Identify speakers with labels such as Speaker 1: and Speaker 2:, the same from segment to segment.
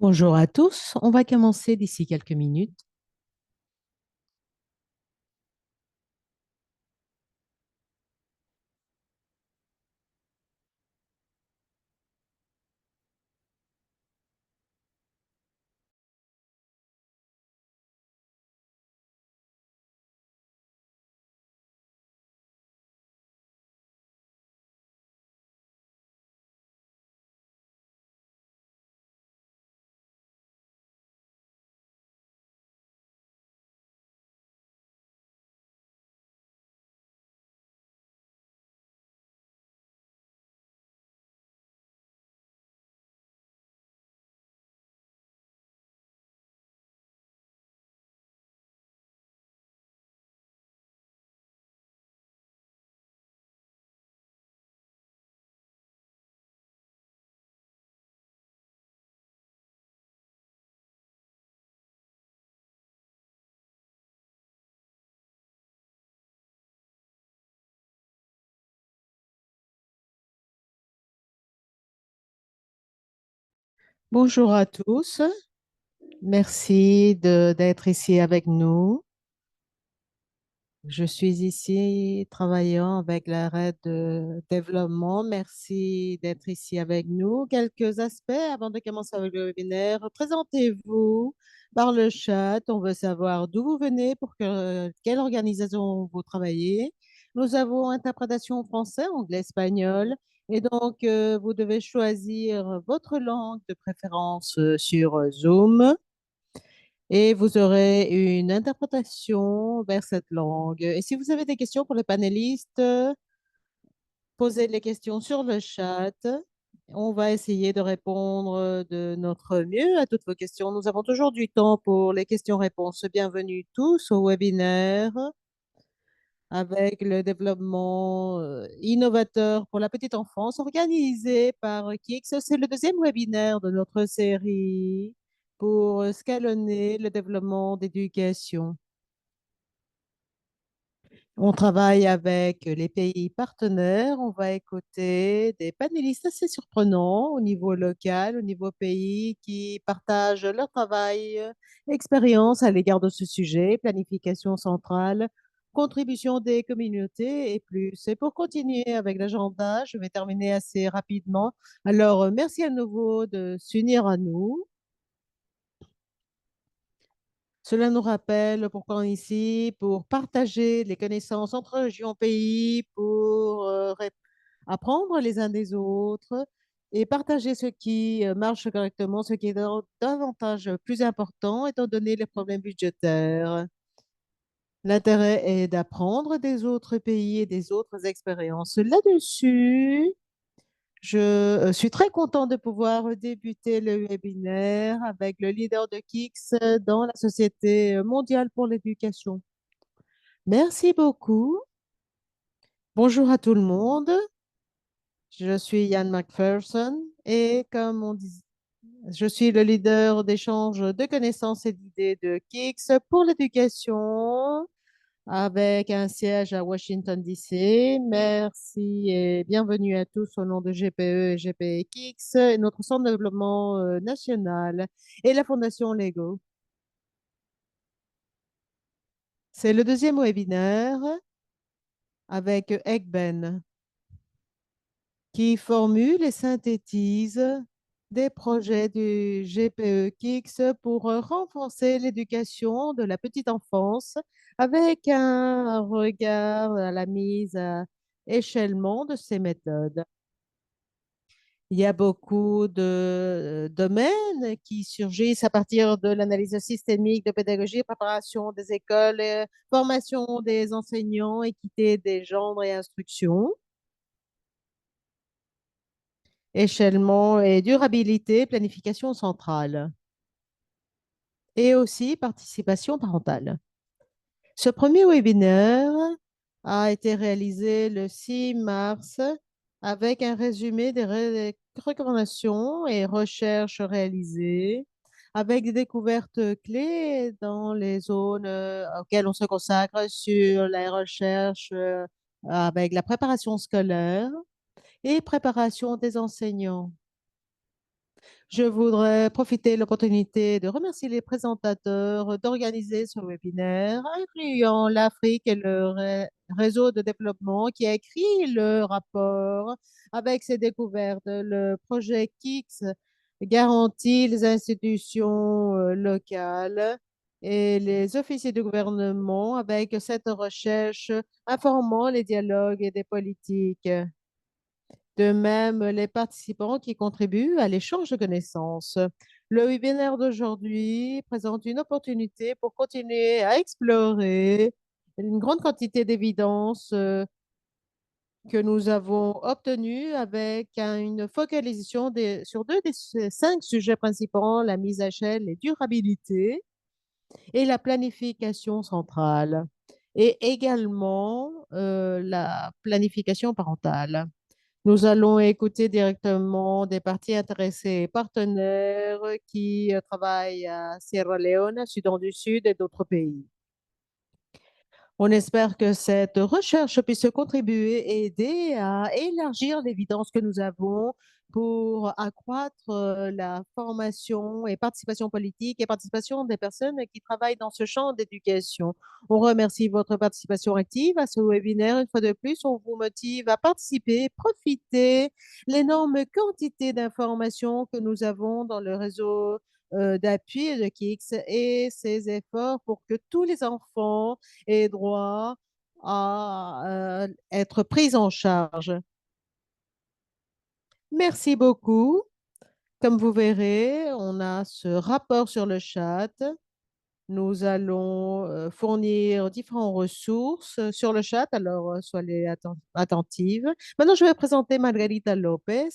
Speaker 1: Bonjour à tous, on va commencer d'ici quelques minutes. Bonjour à tous, merci d'être ici avec nous. Je suis ici travaillant avec l'aide de développement. Merci d'être ici avec nous. Quelques aspects avant de commencer avec le webinaire. Présentez-vous par le chat. On veut savoir d'où vous venez, quelle organisation vous travaillez. Nous avons interprétation en français, anglais, espagnol. Et donc, vous devez choisir votre langue de préférence sur Zoom et vous aurez une interprétation vers cette langue. Et si vous avez des questions pour les panélistes, posez les questions sur le chat. On va essayer de répondre de notre mieux à toutes vos questions. Nous avons toujours du temps pour les questions-réponses. Bienvenue tous au webinaire avec le développement innovateur pour la petite enfance organisé par Kix. C'est le deuxième webinaire de notre série pour escalonner le développement d'éducation. On travaille avec les pays partenaires. On va écouter des panélistes assez surprenants au niveau local, au niveau pays, qui partagent leur travail, expérience à l'égard de ce sujet, planification centrale, contribution des communautés et plus. Et pour continuer avec l'agenda, je vais terminer assez rapidement. Alors, merci à nouveau de s'unir à nous. Cela nous rappelle pourquoi on est ici, pour partager les connaissances entre régions, pays, pour apprendre les uns des autres et partager ce qui marche correctement, ce qui est davantage plus important étant donné les problèmes budgétaires. L'intérêt est d'apprendre des autres pays et des autres expériences. Là-dessus, je suis très content de pouvoir débuter le webinaire avec le leader de Kix dans la Société mondiale pour l'éducation. Merci beaucoup. Bonjour à tout le monde. Je suis Yann McPherson et comme on dit, je suis le leader d'échange de connaissances et d'idées de Kix pour l'éducation avec un siège à Washington, D.C. Merci et bienvenue à tous au nom de GPE et GPEX, et notre centre de développement national et la Fondation Lego. C'est le deuxième webinaire avec Egben qui formule et synthétise des projets du GPE-KIX pour renforcer l'éducation de la petite enfance avec un regard à la mise à échelon de ces méthodes. Il y a beaucoup de domaines qui surgissent à partir de l'analyse systémique de pédagogie, préparation des écoles, formation des enseignants, équité des genres et instruction. Échelon et durabilité, planification centrale et aussi participation parentale. Ce premier webinaire a été réalisé le 6 mars avec un résumé des recommandations et recherches réalisées avec des découvertes clés dans les zones auxquelles on se consacre sur la recherche avec la préparation scolaire et préparation des enseignants. Je voudrais profiter de l'opportunité de remercier les présentateurs d'organiser ce webinaire, incluant l'Afrique et le réseau de développement qui a écrit le rapport avec ses découvertes. Le projet KIX garantit les institutions locales et les officiers du gouvernement avec cette recherche informant les dialogues et des politiques. De même, les participants qui contribuent à l'échange de connaissances. Le webinaire d'aujourd'hui présente une opportunité pour continuer à explorer une grande quantité d'évidences que nous avons obtenues avec une focalisation sur deux des cinq sujets principaux, la mise à échelle, les durabilités et la planification centrale, et également la planification parentale. Nous allons écouter directement des parties intéressées et partenaires qui travaillent à Sierra Leone, Soudan du Sud et d'autres pays. On espère que cette recherche puisse contribuer et aider à élargir l'évidence que nous avons pour accroître la formation et participation politique et participation des personnes qui travaillent dans ce champ d'éducation. On remercie votre participation active à ce webinaire. Une fois de plus, on vous motive à participer, profiter l'énorme quantité d'informations que nous avons dans le réseau d'appui de KIX et ses efforts pour que tous les enfants et droit à être prise en charge. Merci beaucoup. Comme vous verrez, on a ce rapport sur le chat. Nous allons fournir différentes ressources sur le chat, alors soyez attentives. Maintenant, je vais présenter Margarita Lopez,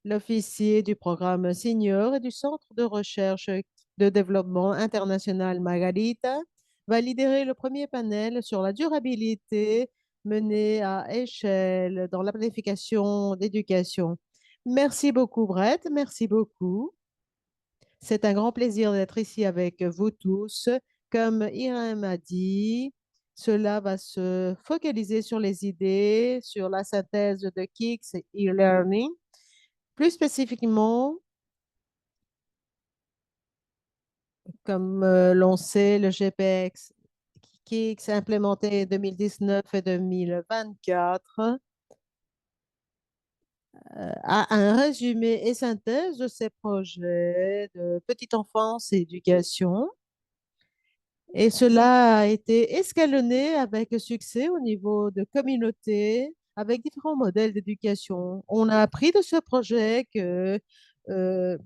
Speaker 1: l'officier du programme senior et du Centre de recherche de développement international Margarita va lidérer le premier panel sur la durabilité menée à échelle dans la planification d'éducation. Merci beaucoup, Brett. Merci beaucoup. C'est un grand plaisir d'être ici avec vous tous. Comme Irène a dit, cela va se focaliser sur les idées, sur la synthèse de KICS et e-learning. Plus spécifiquement, comme l'on sait, le GPX qui s'est implémenté en 2019 et 2024 a un résumé et synthèse de ces projets de petite enfance et éducation. Et cela a été escalonné avec succès au niveau de communautés, avec différents modèles d'éducation. On a appris de ce projet que euh,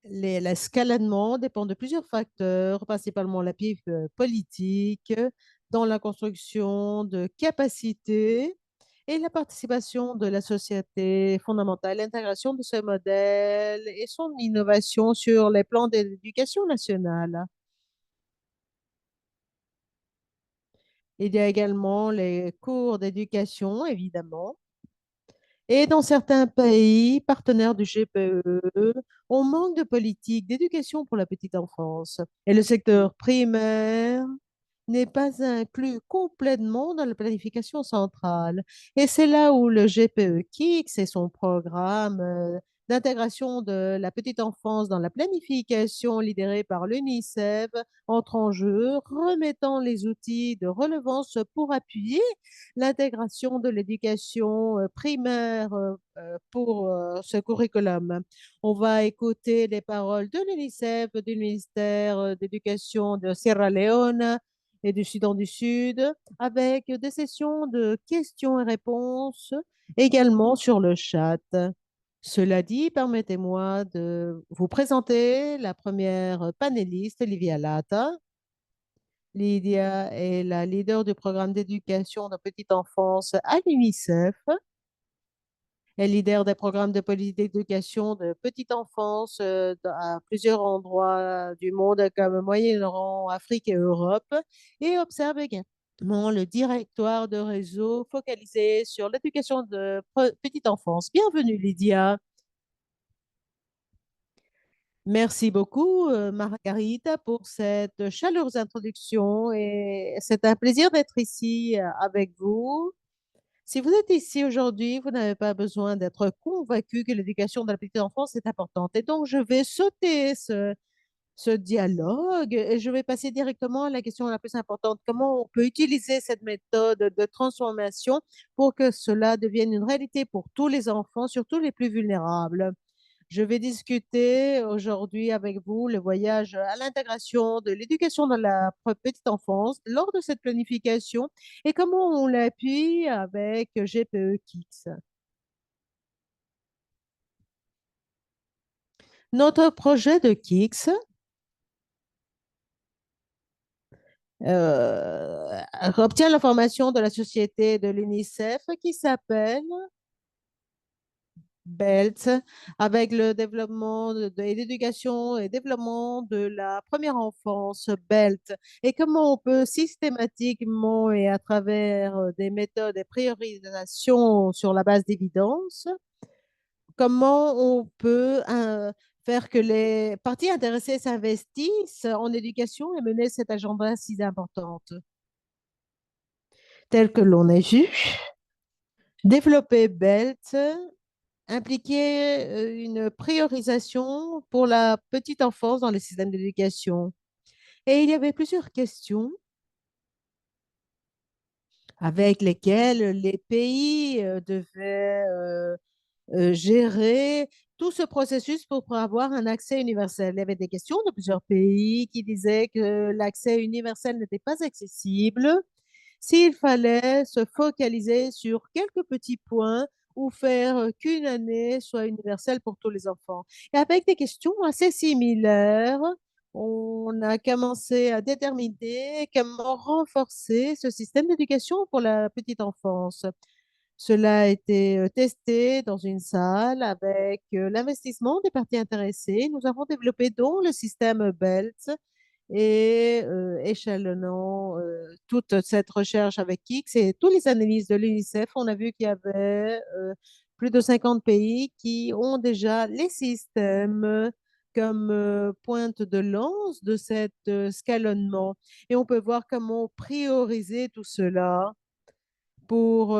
Speaker 1: l'escalonnement dépend de plusieurs facteurs, principalement la PIB politique, dans la construction de capacités et la participation de la société fondamentale, l'intégration de ce modèle et son innovation sur les plans d'éducation nationale. Il y a également les cours d'éducation, évidemment. Et dans certains pays partenaires du GPE, on manque de politique d'éducation pour la petite enfance. Et le secteur primaire n'est pas inclus complètement dans la planification centrale. Et c'est là où le GPE KIX et son programme d'intégration de la petite enfance dans la planification lidéré par l'UNICEF entre en jeu, remettant les outils de relevance pour appuyer l'intégration de l'éducation primaire pour ce curriculum. On va écouter les paroles de l'UNICEF, du ministère d'éducation de Sierra Leone et du Soudan du Sud, avec des sessions de questions et réponses également sur le chat. Cela dit, permettez-moi de vous présenter la première panéliste, Livia Lata. Lydia est la leader du programme d'éducation de petite enfance à l'UNICEF. Elle leader des programmes de politique d'éducation de petite enfance à plusieurs endroits du monde comme Moyen-Orient, Afrique et Europe et observe également le directoire de réseau focalisé sur l'éducation de petite enfance. Bienvenue Lydia. Merci beaucoup, Margarita, pour cette chaleureuse introduction et c'est un plaisir d'être ici avec vous. Si vous êtes ici aujourd'hui, vous n'avez pas besoin d'être convaincu que l'éducation de la petite enfance est importante. Et donc, je vais sauter ce dialogue et je vais passer directement à la question la plus importante. Comment on peut utiliser cette méthode de transformation pour que cela devienne une réalité pour tous les enfants, surtout les plus vulnérables? Je vais discuter aujourd'hui avec vous le voyage à l'intégration de l'éducation dans la petite enfance lors de cette planification et comment on l'appuie avec GPE Kids. Notre projet de Kix obtient l'information de la société de l'UNICEF qui s'appelle BELT, avec le développement et l'éducation et développement de la première enfance, BELT, et comment on peut systématiquement et à travers des méthodes et priorisations sur la base d'évidence, comment on peut faire que les parties intéressées s'investissent en éducation et mener cette agenda si importante. Tel que l'on a vu, développer BELT impliquer une priorisation pour la petite enfance dans le système d'éducation. Et il y avait plusieurs questions avec lesquelles les pays devaient gérer tout ce processus pour avoir un accès universel. Il y avait des questions de plusieurs pays qui disaient que l'accès universel n'était pas accessible, s'il fallait se focaliser sur quelques petits points ou faire qu'une année soit universelle pour tous les enfants. Et avec des questions assez similaires, on a commencé à déterminer comment renforcer ce système d'éducation pour la petite enfance. Cela a été testé dans une salle avec l'investissement des parties intéressées. Nous avons développé donc le système BELT et échelonnant toute cette recherche avec X et toutes les analyses de l'UNICEF, on a vu qu'il y avait plus de 50 pays qui ont déjà les systèmes comme pointe de lance de cet escalonnement. Et on peut voir comment prioriser tout cela pour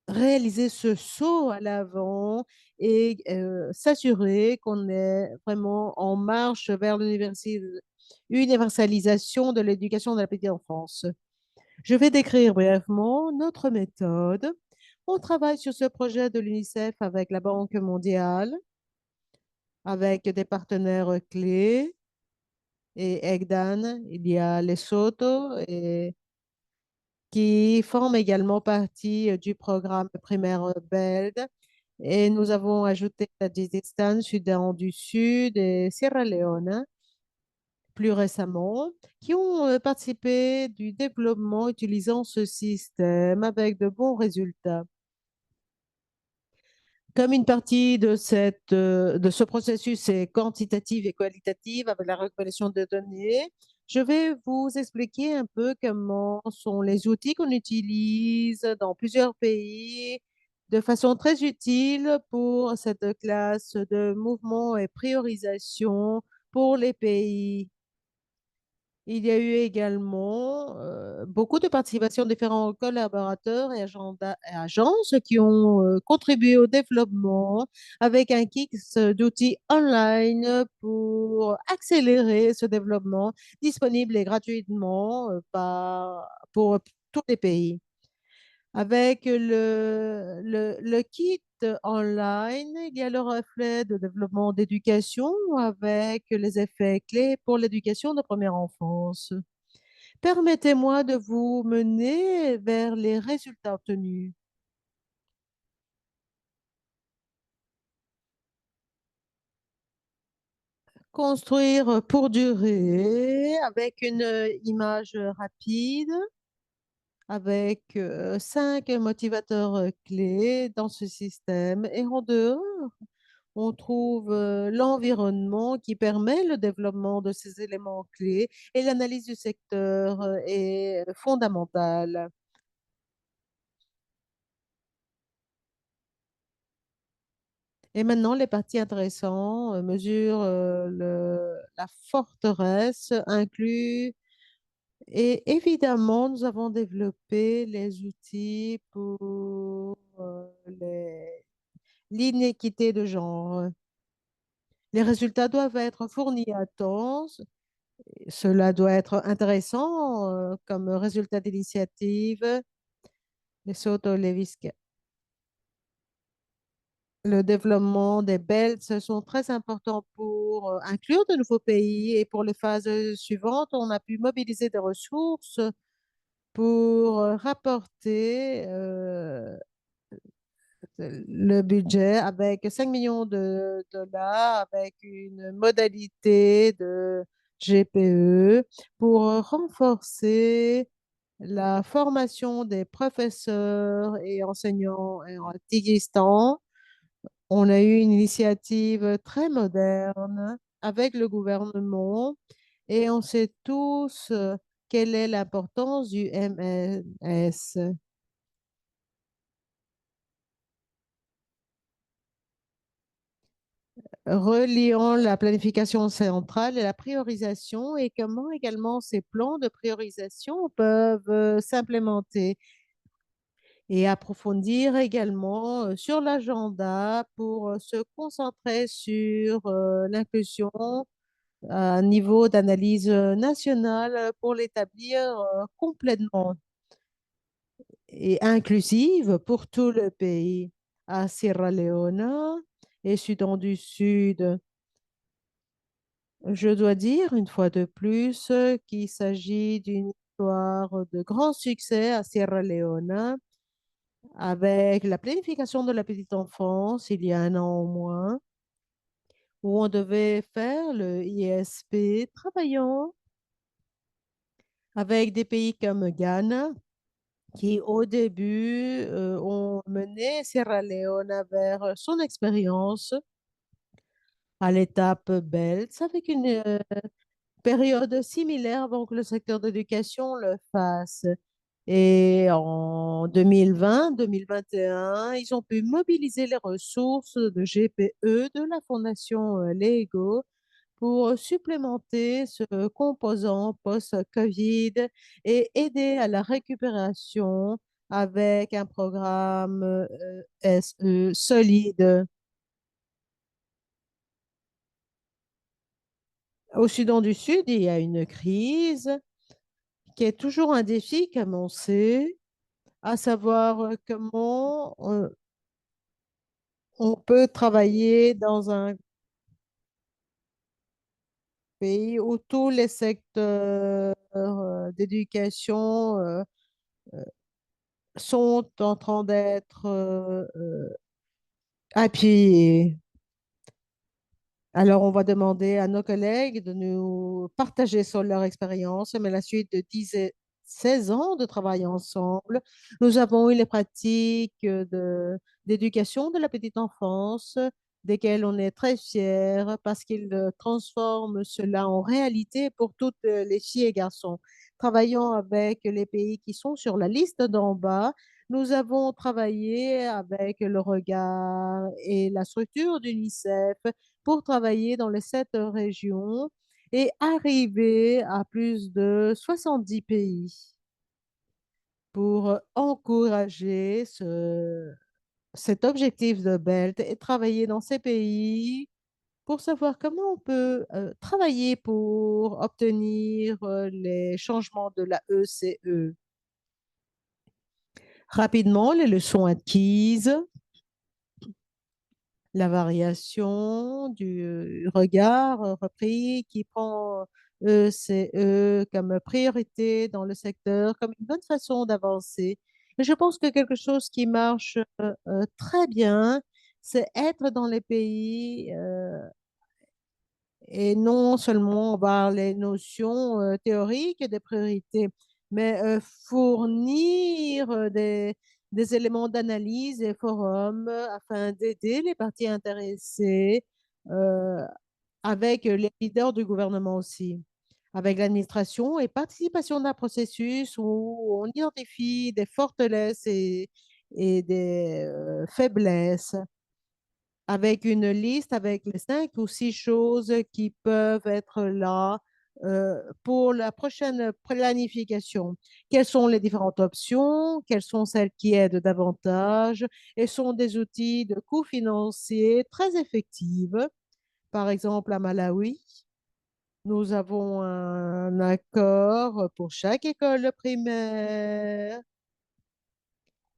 Speaker 1: réaliser ce saut à l'avant et s'assurer qu'on est vraiment en marche vers l'universalisation de l'éducation de la petite enfance. Je vais décrire brièvement notre méthode. On travaille sur ce projet de l'UNICEF avec la Banque mondiale, avec des partenaires clés et EGDAN, il y a Lesotho et qui forment également partie du programme primaire BELD. Et nous avons ajouté Tadjikistan, Soudan du Sud et Sierra Leone plus récemment, qui ont participé du développement utilisant ce système avec de bons résultats. Comme une partie de ce processus est quantitative et qualitative avec la reconnaissance de données, je vais vous expliquer un peu comment sont les outils qu'on utilise dans plusieurs pays de façon très utile pour cette classe de mouvement et priorisation pour les pays. Il y a eu également beaucoup de participation de différents collaborateurs et agences qui ont contribué au développement avec un kit d'outils online pour accélérer ce développement disponible et gratuitement pour tous les pays. Avec le kit online, il y a le reflet de développement d'éducation avec les effets clés pour l'éducation de première enfance. Permettez-moi de vous mener vers les résultats obtenus. Construire pour durer avec une image rapide, avec 5 motivateurs clés dans ce système. Et en dehors, on trouve l'environnement qui permet le développement de ces éléments clés et l'analyse du secteur est fondamentale. Et maintenant, les parties intéressantes mesurent la forteresse, inclut Et évidemment, nous avons développé les outils pour l'inéquité de genre. Les résultats doivent être fournis à temps. Cela doit être intéressant comme résultat d'initiative. Lesotho, Leviska. Le développement des belts sont très importants pour inclure de nouveaux pays et pour les phases suivantes, on a pu mobiliser des ressources pour rapporter le budget avec 5 millions de dollars, avec une modalité de GPE pour renforcer la formation des professeurs et enseignants en Tigristan. On a eu une initiative très moderne avec le gouvernement et on sait tous quelle est l'importance du MS. Reliant la planification centrale et la priorisation et comment également ces plans de priorisation peuvent s'implémenter et approfondir également sur l'agenda pour se concentrer sur l'inclusion à un niveau d'analyse nationale pour l'établir complètement et inclusive pour tout le pays, à Sierra Leone et Soudan du Sud. Je dois dire une fois de plus qu'il s'agit d'une histoire de grand succès à Sierra Leone avec la planification de la petite enfance il y a un an au moins, où on devait faire le ISP travaillant avec des pays comme Ghana, qui au début ont mené Sierra Leone vers son expérience à l'étape BELTS avec une période similaire avant que le secteur de l'éducation le fasse. Et en 2020-2021, ils ont pu mobiliser les ressources de GPE de la Fondation Lego pour supplémenter ce composant post-Covid et aider à la récupération avec un programme SE solide. Au Soudan du Sud, il y a une crise qui est toujours un défi, comme on sait, à savoir comment on peut travailler dans un pays où tous les secteurs d'éducation sont en train d'être appuyés. Alors, on va demander à nos collègues de nous partager sur leur expérience, mais la suite de 10 et 16 ans de travail ensemble, nous avons eu les pratiques d'éducation de la petite enfance, desquelles on est très fiers parce qu'ils transforment cela en réalité pour toutes les filles et garçons. Travaillant avec les pays qui sont sur la liste d'en bas, nous avons travaillé avec le regard et la structure d'UNICEF pour travailler dans les 7 régions et arriver à plus de 70 pays pour encourager cet objectif de BELT et travailler dans ces pays pour savoir comment on peut travailler pour obtenir les changements de la ECE. Rapidement, les leçons acquises, la variation du regard repris qui prend ECE comme priorité dans le secteur, comme une bonne façon d'avancer. Et je pense que quelque chose qui marche très bien, c'est être dans les pays et non seulement avoir les notions théoriques des priorités, mais fournir des éléments d'analyse et forums afin d'aider les parties intéressées euh, avec les leaders du gouvernement aussi, avec l'administration et participation d'un processus où on identifie des forteresses et des faiblesses avec une liste avec les 5 ou 6 choses qui peuvent être là pour la prochaine planification. Quelles sont les différentes options? Quelles sont celles qui aident davantage? Et sont des outils de coût financier très effectifs. Par exemple, à Malawi, nous avons un accord pour chaque école primaire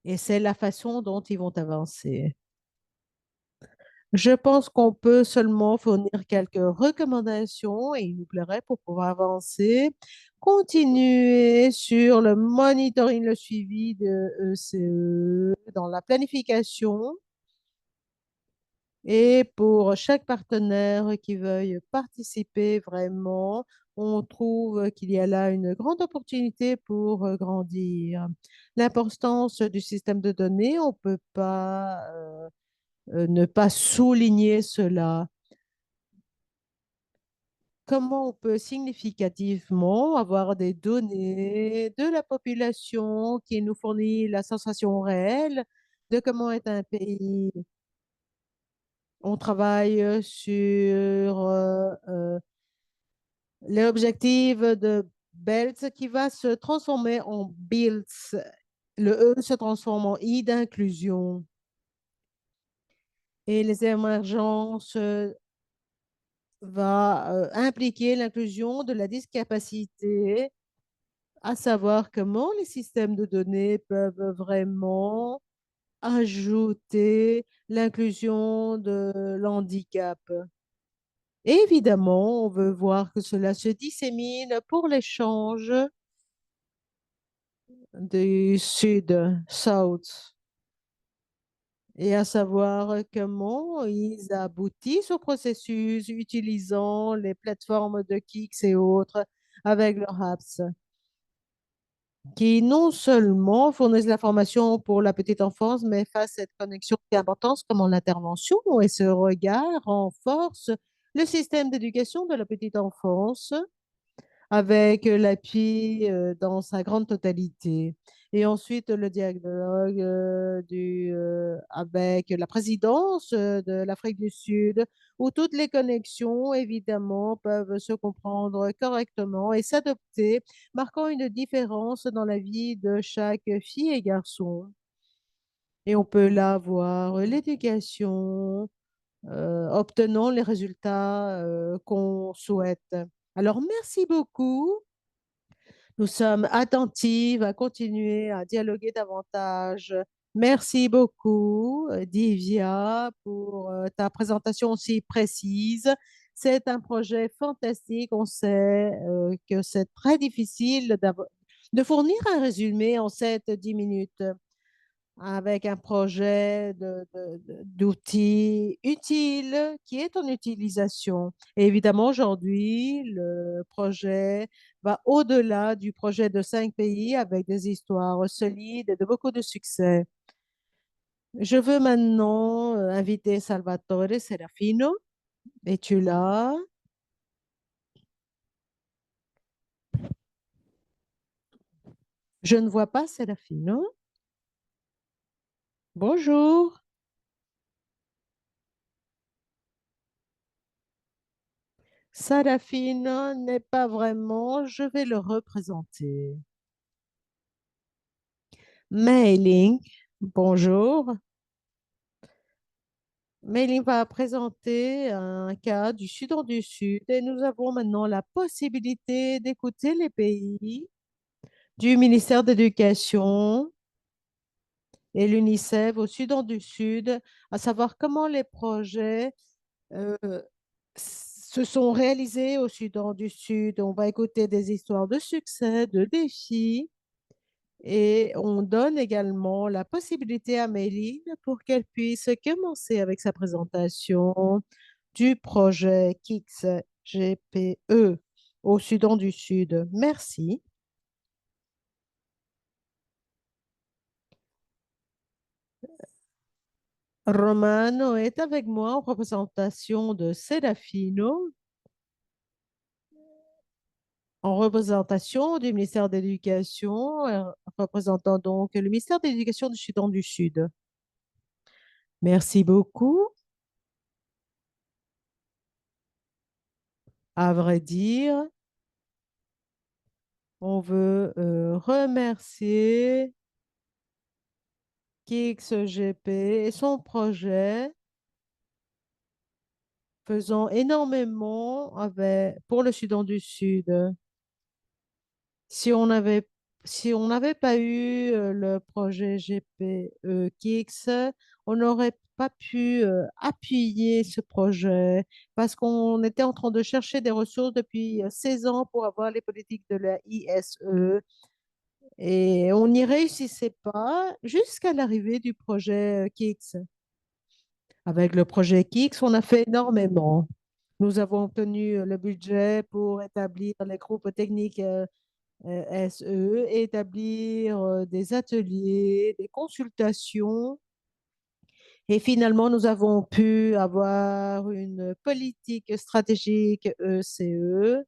Speaker 1: et c'est la façon dont ils vont avancer. Je pense qu'on peut seulement fournir quelques recommandations et il nous plairait pour pouvoir avancer, continuer sur le monitoring, le suivi de ECE dans la planification et pour chaque partenaire qui veuille participer vraiment, on trouve qu'il y a là une grande opportunité pour grandir. L'importance du système de données, on ne peut pas ne pas souligner cela. Comment on peut significativement avoir des données de la population qui nous fournit la sensation réelle de comment est un pays? On travaille sur l'objectif de BELT qui va se transformer en BILTS. Le E se transforme en I d'inclusion. Et les émergences va impliquer l'inclusion de la discapacité, à savoir comment les systèmes de données peuvent vraiment ajouter l'inclusion de l'handicap. Évidemment, on veut voir que cela se dissémine pour l'échange du Sud, South, et à savoir comment ils aboutissent au processus utilisant les plateformes de Kix et autres avec leurs apps, qui non seulement fournissent l'information pour la petite enfance, mais fassent cette connexion qui est importante, comment l'intervention et ce regard renforcent le système d'éducation de la petite enfance avec l'appui dans sa grande totalité. Et ensuite, le dialogue avec la présidence de l'Afrique du Sud, où toutes les connexions, évidemment, peuvent se comprendre correctement et s'adopter, marquant une différence dans la vie de chaque fille et garçon. Et on peut là voir l'éducation, obtenant les résultats qu'on souhaite. Alors, merci beaucoup. Nous sommes attentives à continuer à dialoguer davantage. Merci beaucoup, Divya, pour ta présentation aussi précise. C'est un projet fantastique. On sait que c'est très difficile de fournir un résumé en 7-10 minutes avec un projet d'outils utiles qui est en utilisation. Et évidemment, aujourd'hui, le projet va au-delà du projet de 5 pays avec des histoires solides et de beaucoup de succès. Je veux maintenant inviter Salvatore Serafino. Es-tu là? Je ne vois pas Serafino. Bonjour. Serafino n'est pas vraiment, je vais le représenter. Mailing, bonjour. Mailing va présenter un cas du Soudan du Sud et nous avons maintenant la possibilité d'écouter les pays du ministère de l'Éducation et l'UNICEF au Soudan du Sud, à savoir comment les projets euh, se sont réalisés au Soudan du Sud. On va écouter des histoires de succès, de défis. Et on donne également la possibilité à Méline pour qu'elle puisse commencer avec sa présentation du projet KIX GPE au Soudan du Sud. Merci. Romano est avec moi en représentation de Serafino, en représentation du ministère de l'Éducation, représentant donc le ministère de l'Éducation du Soudan du Sud. Merci beaucoup. À vrai dire, On veut remercier KXGP et son projet faisant énormément pour le Soudan du Sud. Si on avait, si on n'avait pas eu le projet GPE-KIX, on n'aurait pas pu appuyer ce projet parce qu'on était en train de chercher des ressources depuis 16 ans pour avoir les politiques de la ISE et on n'y réussissait pas jusqu'à l'arrivée du projet KIX. Avec le projet KIX, on a fait énormément. Nous avons obtenu le budget pour établir les groupes techniques SE, établir des ateliers, des consultations. Et finalement, nous avons pu avoir une politique stratégique ECE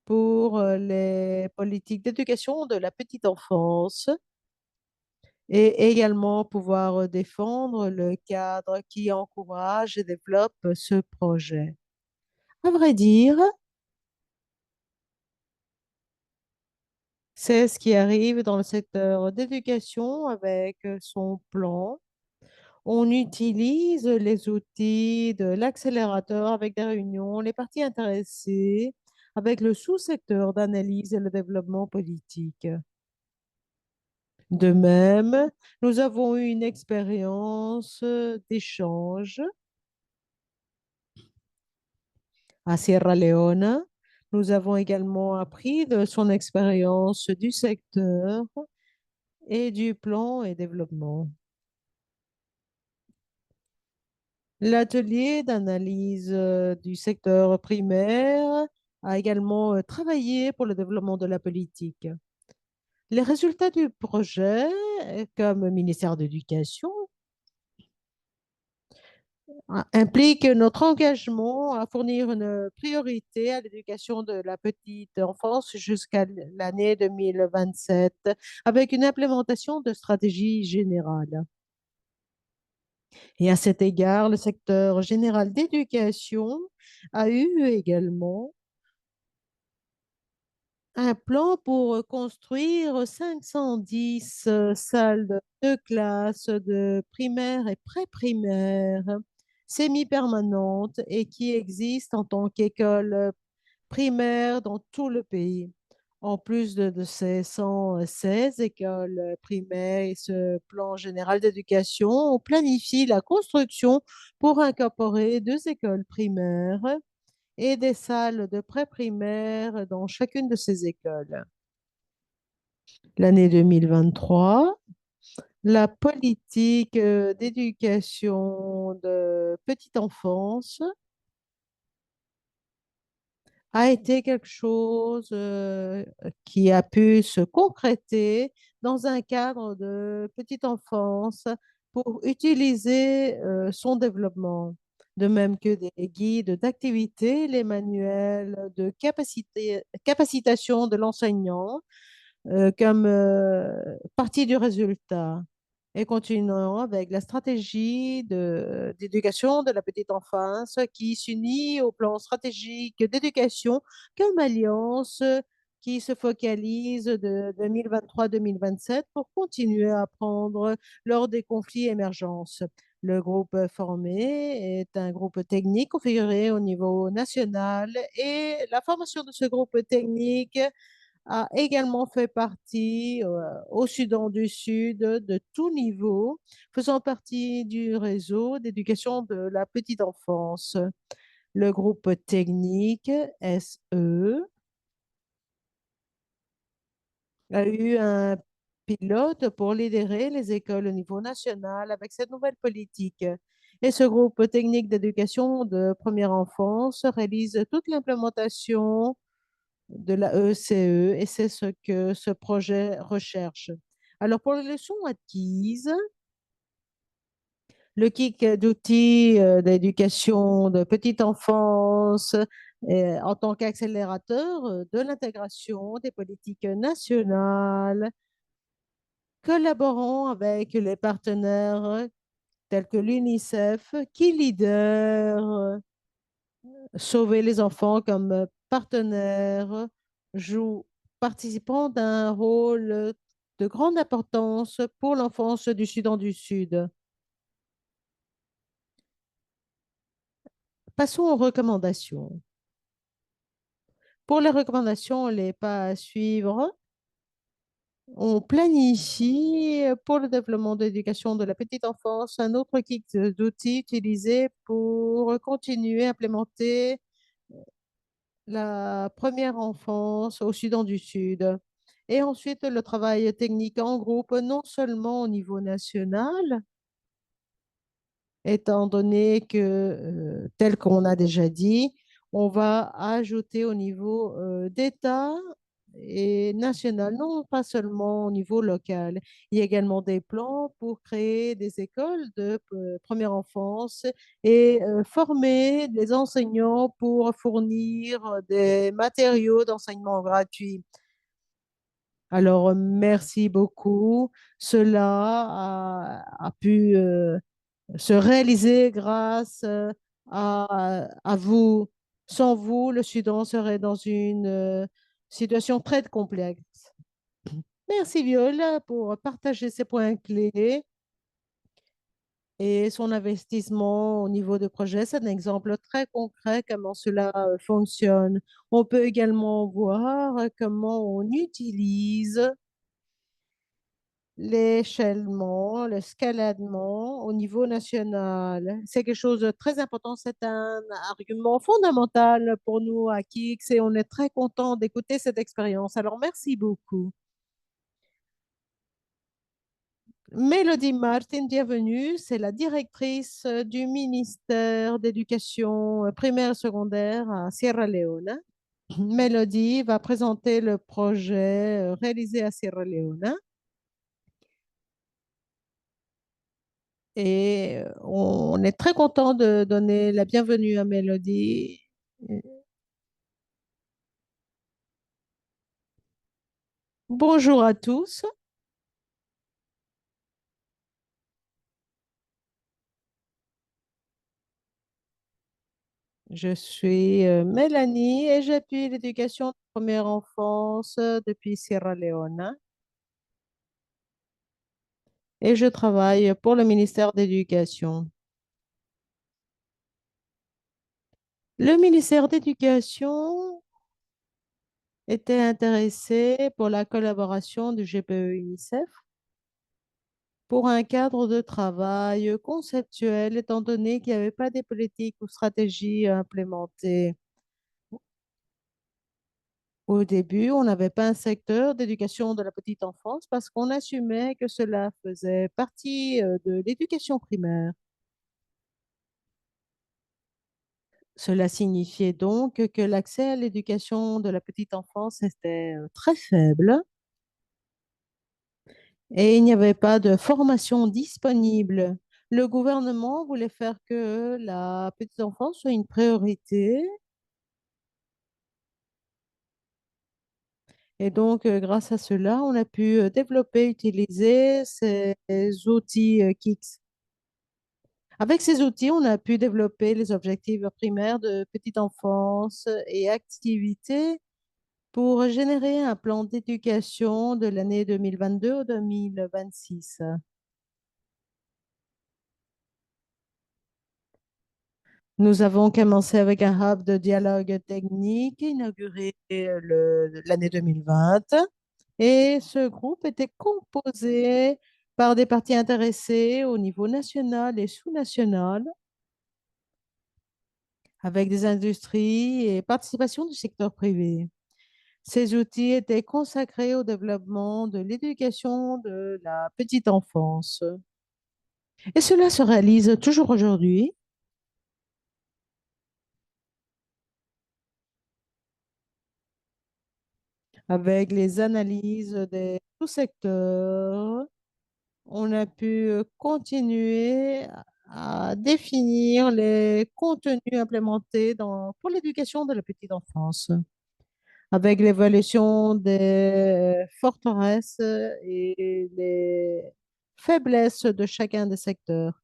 Speaker 1: pour les politiques d'éducation de la petite enfance et également pouvoir défendre le cadre qui encourage et développe ce projet. À vrai dire, c'est ce qui arrive dans le secteur d'éducation avec son plan. On utilise les outils de l'accélérateur avec des réunions, les parties intéressées, avec le sous-secteur d'analyse et le développement politique. De même, nous avons eu une expérience d'échange à Sierra Leone. Nous avons également appris de son expérience du secteur et du plan et développement. L'atelier d'analyse du secteur primaire a également travaillé pour le développement de la politique. Les résultats du projet, comme ministère d'éducation, impliquent notre engagement à fournir une priorité à l'éducation de la petite enfance jusqu'à l'année 2027, avec une implémentation de stratégie générale. Et à cet égard, le secteur général d'éducation a eu également un plan pour construire 510 salles de classe de primaire et pré-primaire semi-permanentes et qui existent en tant qu'école primaire dans tout le pays. En plus de ces 116 écoles primaires et ce plan général d'éducation, on planifie la construction pour incorporer deux écoles primaires et des salles de pré-primaire dans chacune de ces écoles. L'année 2023, la politique d'éducation de petite enfance a été quelque chose qui a pu se concréter dans un cadre de petite enfance pour utiliser son développement, de même que des guides d'activité, les manuels de capacitation de l'enseignant comme partie du résultat. Et continuons avec la stratégie d'éducation de la petite enfance qui s'unit au plan stratégique d'éducation comme alliance qui se focalise de 2023-2027 pour continuer à apprendre lors des conflits émergences. Le groupe formé est un groupe technique configuré au niveau national et la formation de ce groupe technique a également fait partie au Soudan du Sud de tout niveau, faisant partie du réseau d'éducation de la petite enfance. Le groupe technique SE a eu un pilote pour lidérer les écoles au niveau national avec cette nouvelle politique. Et ce groupe technique d'éducation de première enfance réalise toute l'implémentation de la ECE et c'est ce que ce projet recherche. Alors, pour les leçons acquises, le kit d'outils d'éducation de petite enfance en tant qu'accélérateur de l'intégration des politiques nationales, collaborant avec les partenaires tels que l'UNICEF, qui leader Sauver les enfants comme partenaire, joue participant d'un rôle de grande importance pour l'enfance du Soudan du Sud. Passons aux recommandations. Pour les recommandations, les pas à suivre, on planifie pour le développement de l'éducation de la petite enfance un autre kit d'outils utilisés pour continuer à implémenter la première enfance au Soudan du Sud. Et ensuite, le travail technique en groupe, non seulement au niveau national, étant donné que, tel qu'on a déjà dit, on va ajouter au niveau d'État et national, non pas seulement au niveau local. Il y a également des plans pour créer des écoles de première enfance et former des enseignants pour fournir des matériaux d'enseignement gratuits. Alors, merci beaucoup. Cela a pu se réaliser grâce à vous. Sans vous, le Soudan serait dans une situation très complexe. Merci Viola pour partager ces points clés et son investissement au niveau de projet. C'est un exemple très concret comment cela fonctionne. On peut également voir comment on utilise l'échellement, l'escaladement au niveau national. C'est quelque chose de très important. C'est un argument fondamental pour nous à Kix et on est très content d'écouter cette expérience. Alors, merci beaucoup. Mélodie Martin, bienvenue. C'est la directrice du ministère d'éducation primaire et secondaire à Sierra Leone. Mélodie va présenter le projet réalisé à Sierra Leone. Et on est très content de donner la bienvenue à Mélodie. Bonjour à tous, je suis Mélanie et j'appuie l'éducation de première enfance depuis Sierra Leone et je travaille pour le ministère d'éducation. Le ministère d'éducation était intéressé pour la collaboration du GPE-UNICEF pour un cadre de travail conceptuel, étant donné qu'il n'y avait pas des politiques ou stratégies à implémenter. Au début, on n'avait pas un secteur d'éducation de la petite enfance parce qu'on assumait que cela faisait partie de l'éducation primaire. Cela signifiait donc que l'accès à l'éducation de la petite enfance était très faible et il n'y avait pas de formation disponible. Le gouvernement voulait faire que la petite enfance soit une priorité. Et donc, grâce à cela, on a pu développer, utiliser ces outils KICS. Avec ces outils, on a pu développer les objectifs primaires de petite enfance et activités pour générer un plan d'éducation de l'année 2022 au 2026. Nous avons commencé avec un hub de dialogue technique inauguré l'année 2020 et ce groupe était composé par des parties intéressées au niveau national et sous-national avec des industries et participation du secteur privé. Ces outils étaient consacrés au développement de l'éducation de la petite enfance. Et cela se réalise toujours aujourd'hui avec les analyses des sous-secteurs. On a pu continuer à définir les contenus implémentés pour l'éducation de la petite enfance, avec l'évaluation des forteresses et les faiblesses de chacun des secteurs.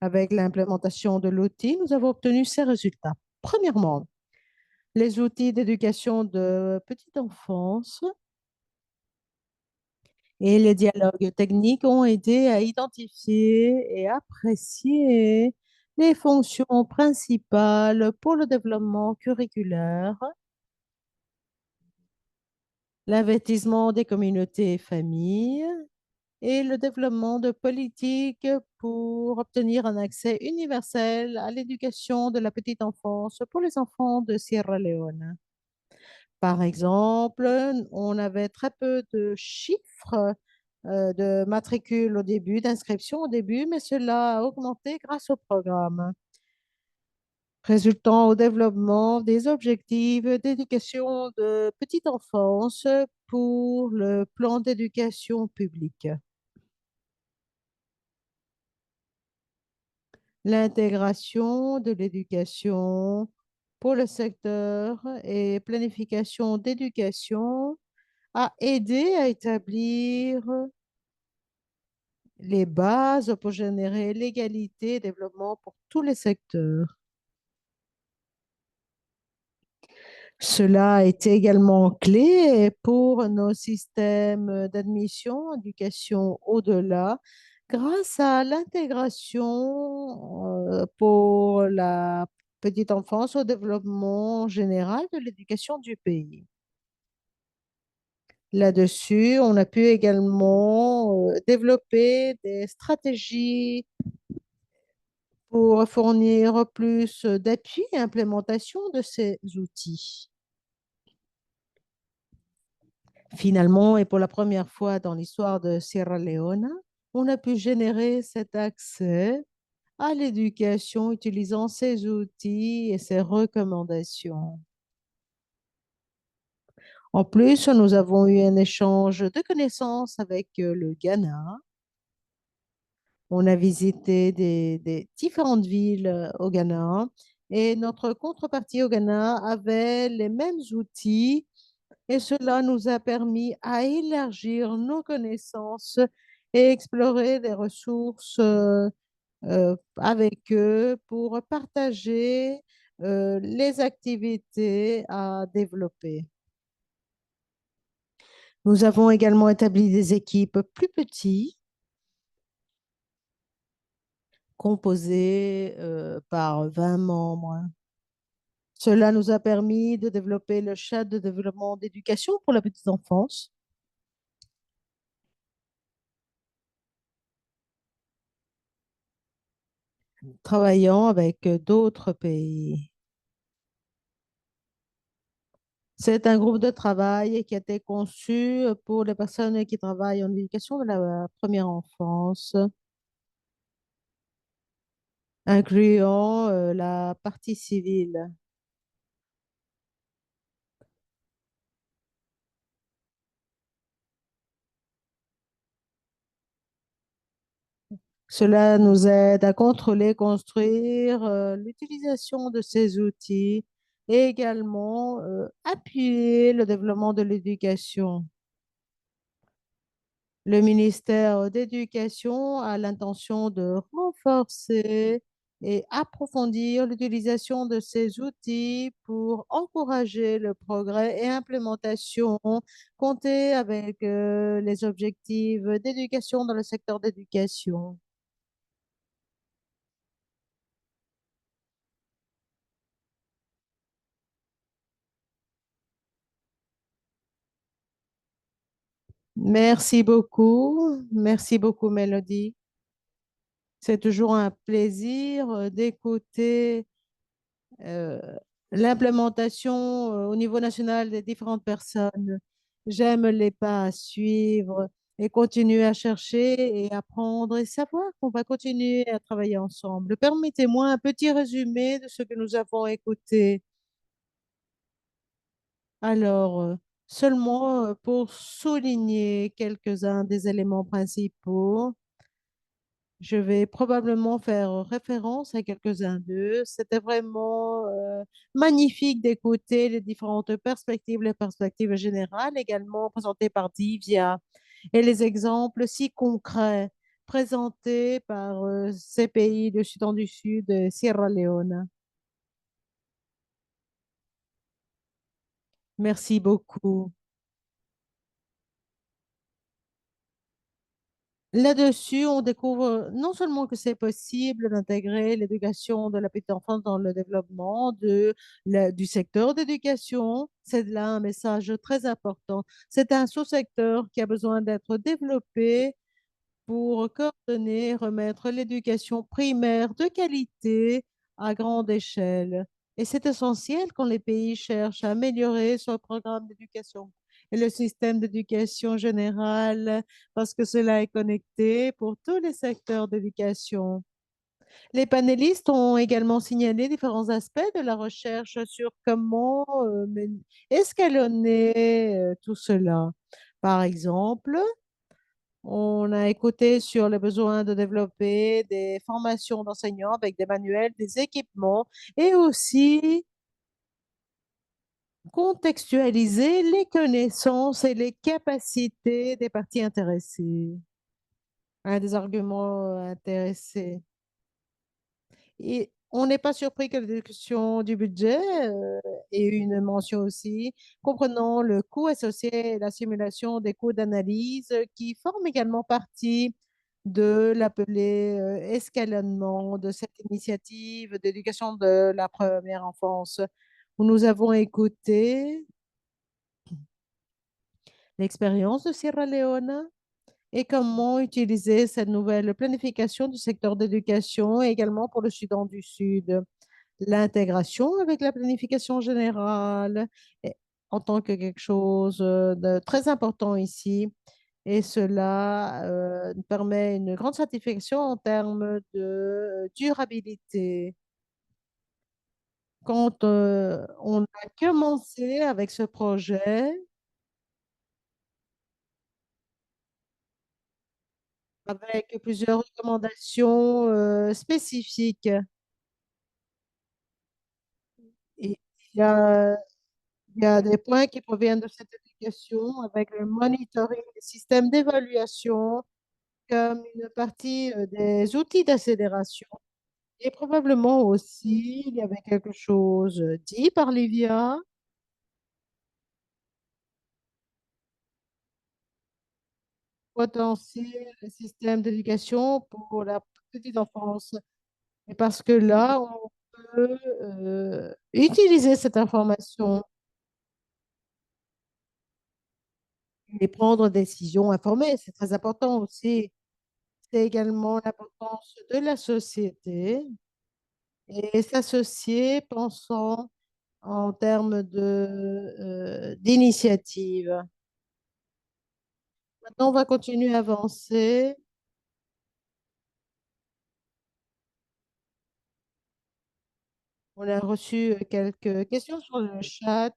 Speaker 1: Avec l'implémentation de l'outil, nous avons obtenu ces résultats. Premièrement, Les outils d'éducation de petite enfance et les dialogues techniques ont aidé à identifier et apprécier les fonctions principales pour le développement curriculaire, l'investissement des communautés et familles et le développement de politiques pour obtenir un accès universel à l'éducation de la petite enfance pour les enfants de Sierra Leone. Par exemple, on avait très peu de chiffres de matricules au début, d'inscription au début, mais cela a augmenté grâce au programme, résultant au développement des objectifs d'éducation de petite enfance pour le plan d'éducation publique. L'intégration de l'éducation pour le secteur et planification d'éducation a aidé à établir les bases pour générer l'égalité et développement pour tous les secteurs. Cela a été également clé pour nos systèmes d'admission, éducation au-delà, grâce à l'intégration pour la petite enfance au développement général de l'éducation du pays. Là-dessus, on a pu également développer des stratégies pour fournir plus d'appui et implémentation de ces outils. Finalement, et pour la première fois dans l'histoire de Sierra Leone, on a pu générer cet accès à l'éducation utilisant ces outils et ces recommandations. En plus, nous avons eu un échange de connaissances avec le Ghana. On a visité des différentes villes au Ghana et notre contrepartie au Ghana avait les mêmes outils et cela nous a permis à élargir nos connaissances et explorer des ressources avec eux pour partager les activités à développer. Nous avons également établi des équipes plus petites, composées par 20 membres. Cela nous a permis de développer le chat de développement d'éducation pour la petite enfance, travaillant avec d'autres pays. C'est un groupe de travail qui a été conçu pour les personnes qui travaillent en éducation de la première enfance, incluant la partie civile. Cela nous aide à contrôler, construire l'utilisation de ces outils et également appuyer le développement de l'éducation. Le ministère d'éducation a l'intention de renforcer et approfondir l'utilisation de ces outils pour encourager le progrès et implémentation, compter avec les objectifs d'éducation dans le secteur d'éducation. Merci beaucoup, Mélodie. C'est toujours un plaisir d'écouter euh, l'implémentation au niveau national des différentes personnes. J'aime les pas à suivre et continuer à chercher et apprendre et savoir qu'on va continuer à travailler ensemble. Permettez-moi un petit résumé de ce que nous avons écouté. Alors, seulement pour souligner quelques-uns des éléments principaux. Je vais probablement faire référence à quelques-uns d'eux. C'était vraiment magnifique d'écouter les différentes perspectives, les perspectives générales également présentées par Divya et les exemples si concrets présentés par ces pays de Soudan du Sud, Sierra Leone. Merci beaucoup. Là-dessus, on découvre non seulement que c'est possible d'intégrer l'éducation de la petite enfance dans le développement du secteur d'éducation, c'est là un message très important. C'est un sous-secteur qui a besoin d'être développé pour coordonner, remettre l'éducation primaire de qualité à grande échelle. Et c'est essentiel quand les pays cherchent à améliorer son programme d'éducation et le système d'éducation générale, parce que cela est connecté pour tous les secteurs d'éducation. Les panélistes ont également signalé différents aspects de la recherche sur comment escalonner tout cela. Par exemple, on a écouté sur le besoin de développer des formations d'enseignants avec des manuels, des équipements et aussi contextualiser les connaissances et les capacités des parties intéressées. Un des arguments intéressés. Et on n'est pas surpris que la discussion du budget ait une mention aussi, comprenant le coût associé à la simulation des coûts d'analyse qui forment également partie de l'appelé escalonnement de cette initiative d'éducation de la première enfance, où nous avons écouté l'expérience de Sierra Leone et comment utiliser cette nouvelle planification du secteur d'éducation également pour le Soudan du Sud. L'intégration avec la planification générale en tant que quelque chose de très important ici. Et cela permet une grande satisfaction en termes de durabilité. Quand on a commencé avec ce projet, avec plusieurs recommandations spécifiques, et il y a des points qui proviennent de cette éducation avec le monitoring, le système d'évaluation comme une partie des outils d'accélération. Et probablement aussi, il y avait quelque chose dit par Livia, potentiel le système d'éducation pour la petite enfance. Et parce que là, on peut utiliser cette information et prendre des décisions informées. C'est très important aussi. C'est également l'importance de la société et s'associer pensant en termes d'initiative. Maintenant, on va continuer à avancer. On a reçu quelques questions sur le chat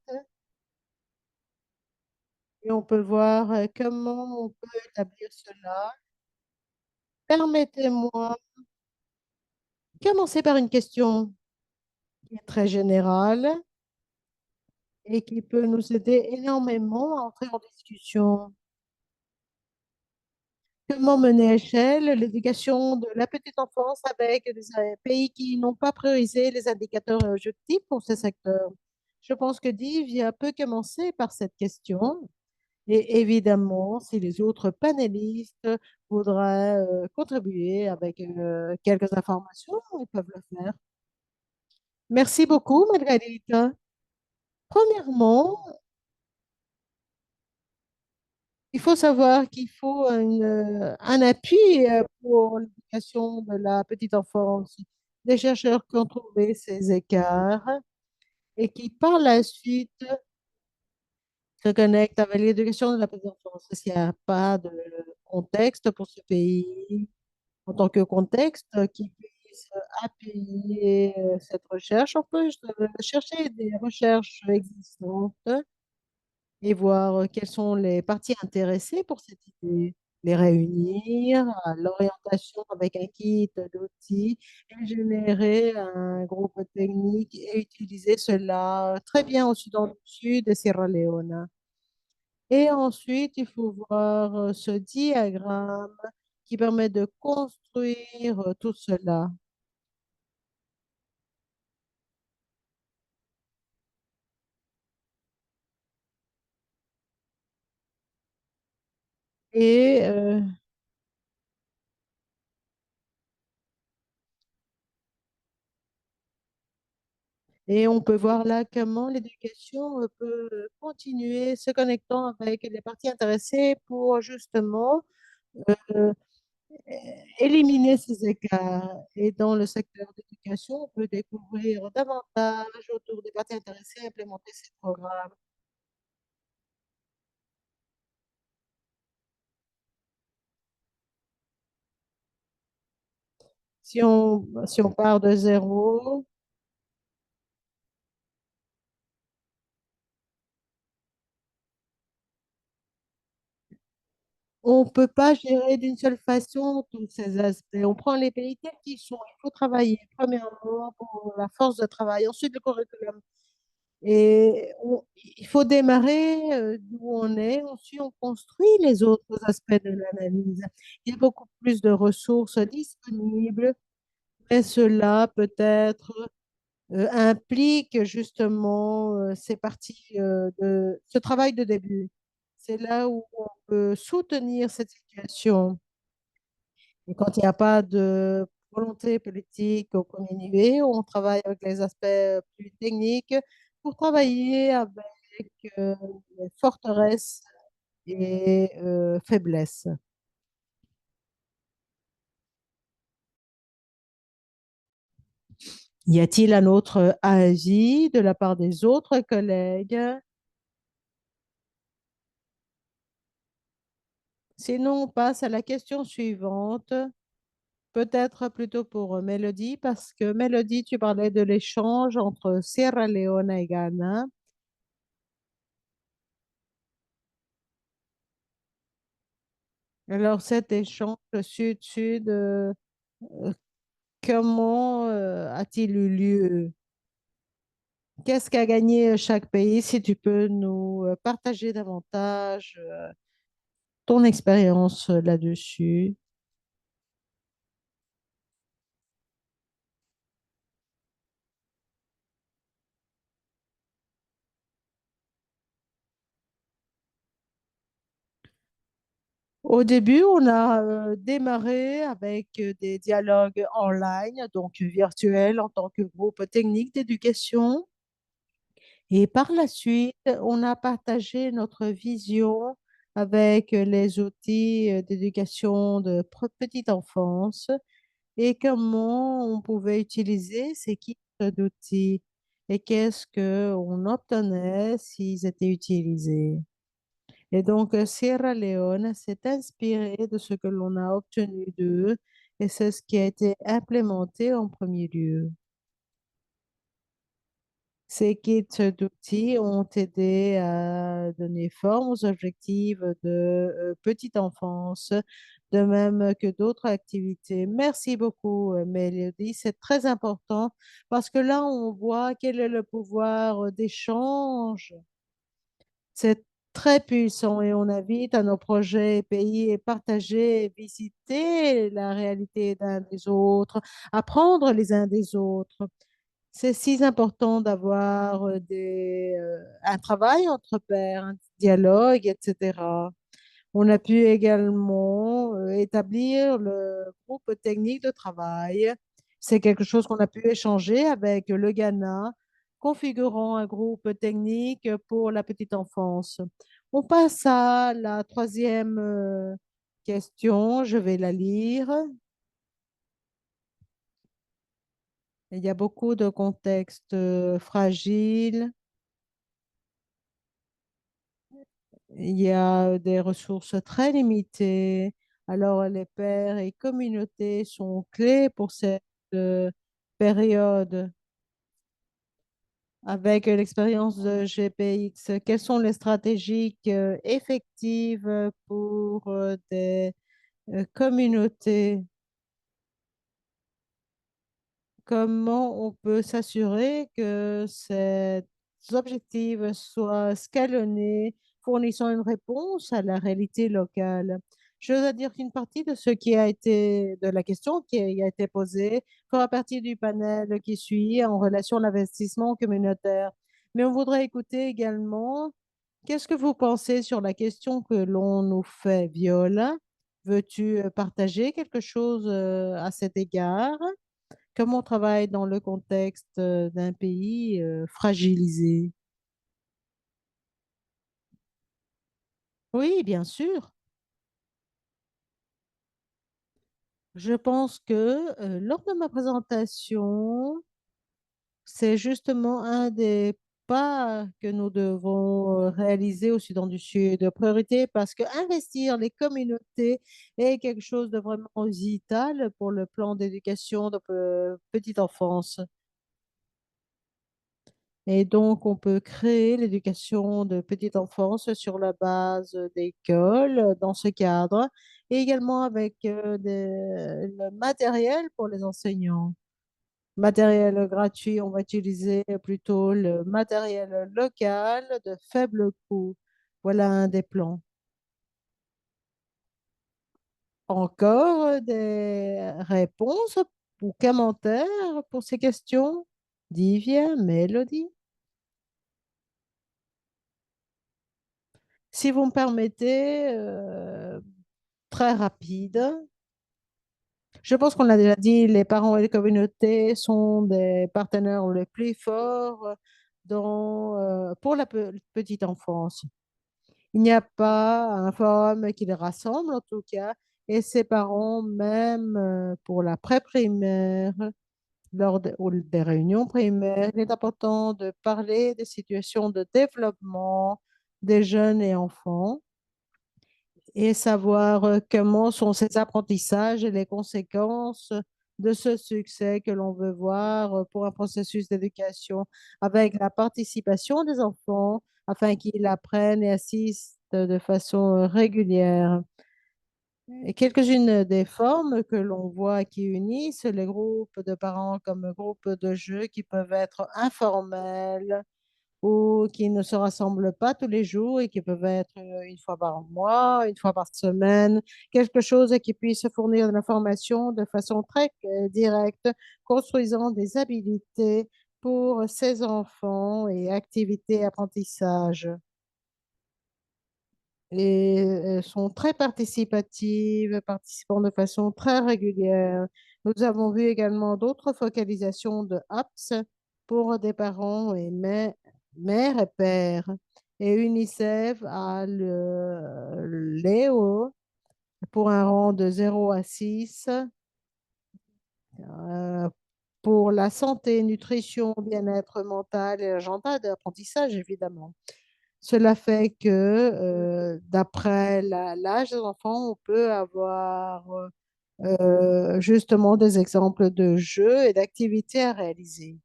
Speaker 1: et on peut voir comment on peut établir cela. Permettez-moi de commencer par une question qui est très générale et qui peut nous aider énormément à entrer en discussion. Comment mener à échelle l'éducation de la petite enfance avec des pays qui n'ont pas priorisé les indicateurs et objectifs pour ce secteur? Je pense que Divya peut commencer par cette question. Et évidemment, si les autres panélistes voudraient contribuer avec quelques informations, ils peuvent le faire. Merci beaucoup, Margarita. Premièrement, il faut savoir qu'il faut un appui pour l'éducation de la petite enfance. Des chercheurs qui ont trouvé ces écarts et qui, par la suite, se connectent avec l'éducation de la petite enfance. S'il n'y a pas de contexte pour ce pays, en tant que contexte qui puisse appuyer cette recherche, on peut chercher des recherches existantes et voir quelles sont les parties intéressées pour cette idée, les réunir, à l'orientation avec un kit d'outils et générer un groupe technique et utiliser cela très bien au Soudan du Sud et Sierra Leone. Et ensuite, il faut voir ce diagramme qui permet de construire tout cela. Et, euh, et on peut voir là comment l'éducation peut continuer se connectant avec les parties intéressées pour justement euh, éliminer ces écarts. Et dans le secteur d'éducation, on peut découvrir davantage autour des parties intéressées, implémenter ces programmes. Si on part de zéro, on ne peut pas gérer d'une seule façon tous ces aspects. On prend les pays tels qu'ils sont. Il faut travailler, premièrement, pour la force de travail, ensuite le curriculum. Il faut démarrer d'où on est, ensuite on construit les autres aspects de l'analyse. Il y a beaucoup plus de ressources disponibles, mais cela peut-être implique justement ces parties de ce travail de début. C'est là où on peut soutenir cette situation. Et quand il n'y a pas de volonté politique au premier niveau, on travaille avec les aspects plus techniques pour travailler avec les forteresses et faiblesses. Y a-t-il un autre avis de la part des autres collègues? Sinon, on passe à la question suivante. Peut-être plutôt pour Mélodie, parce que Mélodie, tu parlais de l'échange entre Sierra Leone et Ghana. Alors, cet échange sud-sud, comment a-t-il eu lieu? Qu'est-ce qu'a gagné chaque pays? Si tu peux nous partager davantage ton expérience là-dessus. Au début, on a démarré avec des dialogues online, donc virtuels en tant que groupe technique d'éducation. Et par la suite, on a partagé notre vision avec les outils d'éducation de petite enfance et comment on pouvait utiliser ces kits d'outils et qu'est-ce qu'on obtenait s'ils étaient utilisés. Et donc, Sierra Leone s'est inspiré de ce que l'on a obtenu d'eux et c'est ce qui a été implémenté en premier lieu. Ces kits d'outils ont aidé à donner forme aux objectifs de petite enfance, de même que d'autres activités. Merci beaucoup, Mélodie. C'est très important parce que là, on voit quel est le pouvoir d'échange. C'est très puissant et on invite à nos projets pays et partager, visiter la réalité d'un des autres, apprendre les uns des autres. C'est si important d'avoir un travail entre pairs, un dialogue, etc. On a pu également établir le groupe technique de travail. C'est quelque chose qu'on a pu échanger avec le Ghana, configurant un groupe technique pour la petite enfance. On passe à la troisième question. Je vais la lire. Il y a beaucoup de contextes fragiles. Il y a des ressources très limitées. Alors, les pairs et communautés sont clés pour cette période. Avec l'expérience de GPX, quelles sont les stratégies effectives pour des communautés? Comment on peut s'assurer que ces objectifs soient escalonnés, fournissant une réponse à la réalité locale? Je dois dire qu'une partie de ce qui a été, de la question qui a été posée fera partie du panel qui suit en relation à l'investissement communautaire. Mais on voudrait écouter également Qu'est-ce que vous pensez sur la question que l'on nous fait, Viola? Veux-tu partager quelque chose à cet égard? Comment on travaille dans le contexte d'un pays fragilisé? Oui, bien sûr. Je pense que lors de ma présentation, c'est justement un des pas que nous devons réaliser au Soudan du Sud, de priorité, parce que investir les communautés est quelque chose de vraiment vital pour le plan d'éducation de petite enfance. Et donc, on peut créer l'éducation de petite enfance sur la base d'écoles dans ce cadre, et également avec le matériel pour les enseignants. Matériel gratuit, on va utiliser plutôt le matériel local de faible coût. Voilà un des plans. Encore des réponses ou commentaires pour ces questions? Divya, Mélodie. Si vous me permettez, très rapide. Je pense qu'on l'a déjà dit, les parents et les communautés sont des partenaires les plus forts pour la petite enfance. Il n'y a pas un forum qui les rassemble, en tout cas, et ses parents, même pour la pré-primaire, ou des réunions primaires, il est important de parler des situations de développement des jeunes et enfants et savoir comment sont ces apprentissages et les conséquences de ce succès que l'on veut voir pour un processus d'éducation avec la participation des enfants afin qu'ils apprennent et assistent de façon régulière. Et quelques-unes des formes que l'on voit qui unissent les groupes de parents comme groupes de jeux qui peuvent être informels, ou qui ne se rassemblent pas tous les jours et qui peuvent être une fois par mois, une fois par semaine, quelque chose qui puisse fournir de l'information de façon très directe, construisant des habilités pour ces enfants et activités apprentissage. Et sont très participatives, participant de façon très régulière. Nous avons vu également d'autres focalisations de apps pour des parents et mères et pères. Et UNICEF a le Léo pour un rang de 0 à 6 euh, pour la santé, nutrition, bien-être mental et agenda d'apprentissage, évidemment. Cela fait que, d'après l'âge des enfants, on peut avoir justement des exemples de jeux et d'activités à réaliser.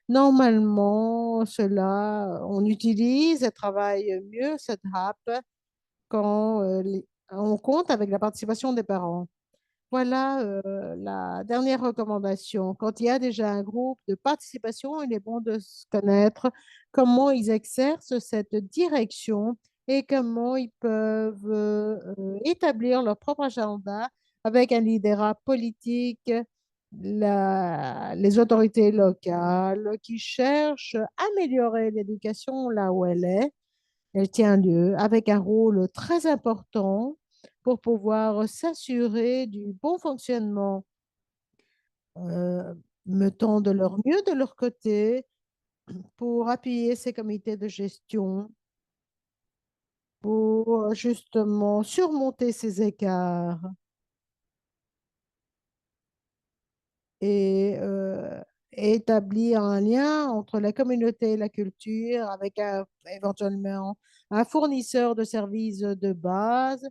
Speaker 1: Normalement, on utilise et travaille mieux cette app quand on compte avec la participation des parents. Voilà la dernière recommandation. Quand il y a déjà un groupe de participation, il est bon de se connaître comment ils exercent cette direction et comment ils peuvent établir leur propre agenda avec un leader politique, les autorités locales qui cherchent à améliorer l'éducation là où elle est. Elle tient lieu avec un rôle très important pour pouvoir s'assurer du bon fonctionnement, euh, mettant de leur mieux de leur côté pour appuyer ces comités de gestion, pour justement surmonter ces écarts et établir un lien entre la communauté et la culture avec éventuellement un fournisseur de services de base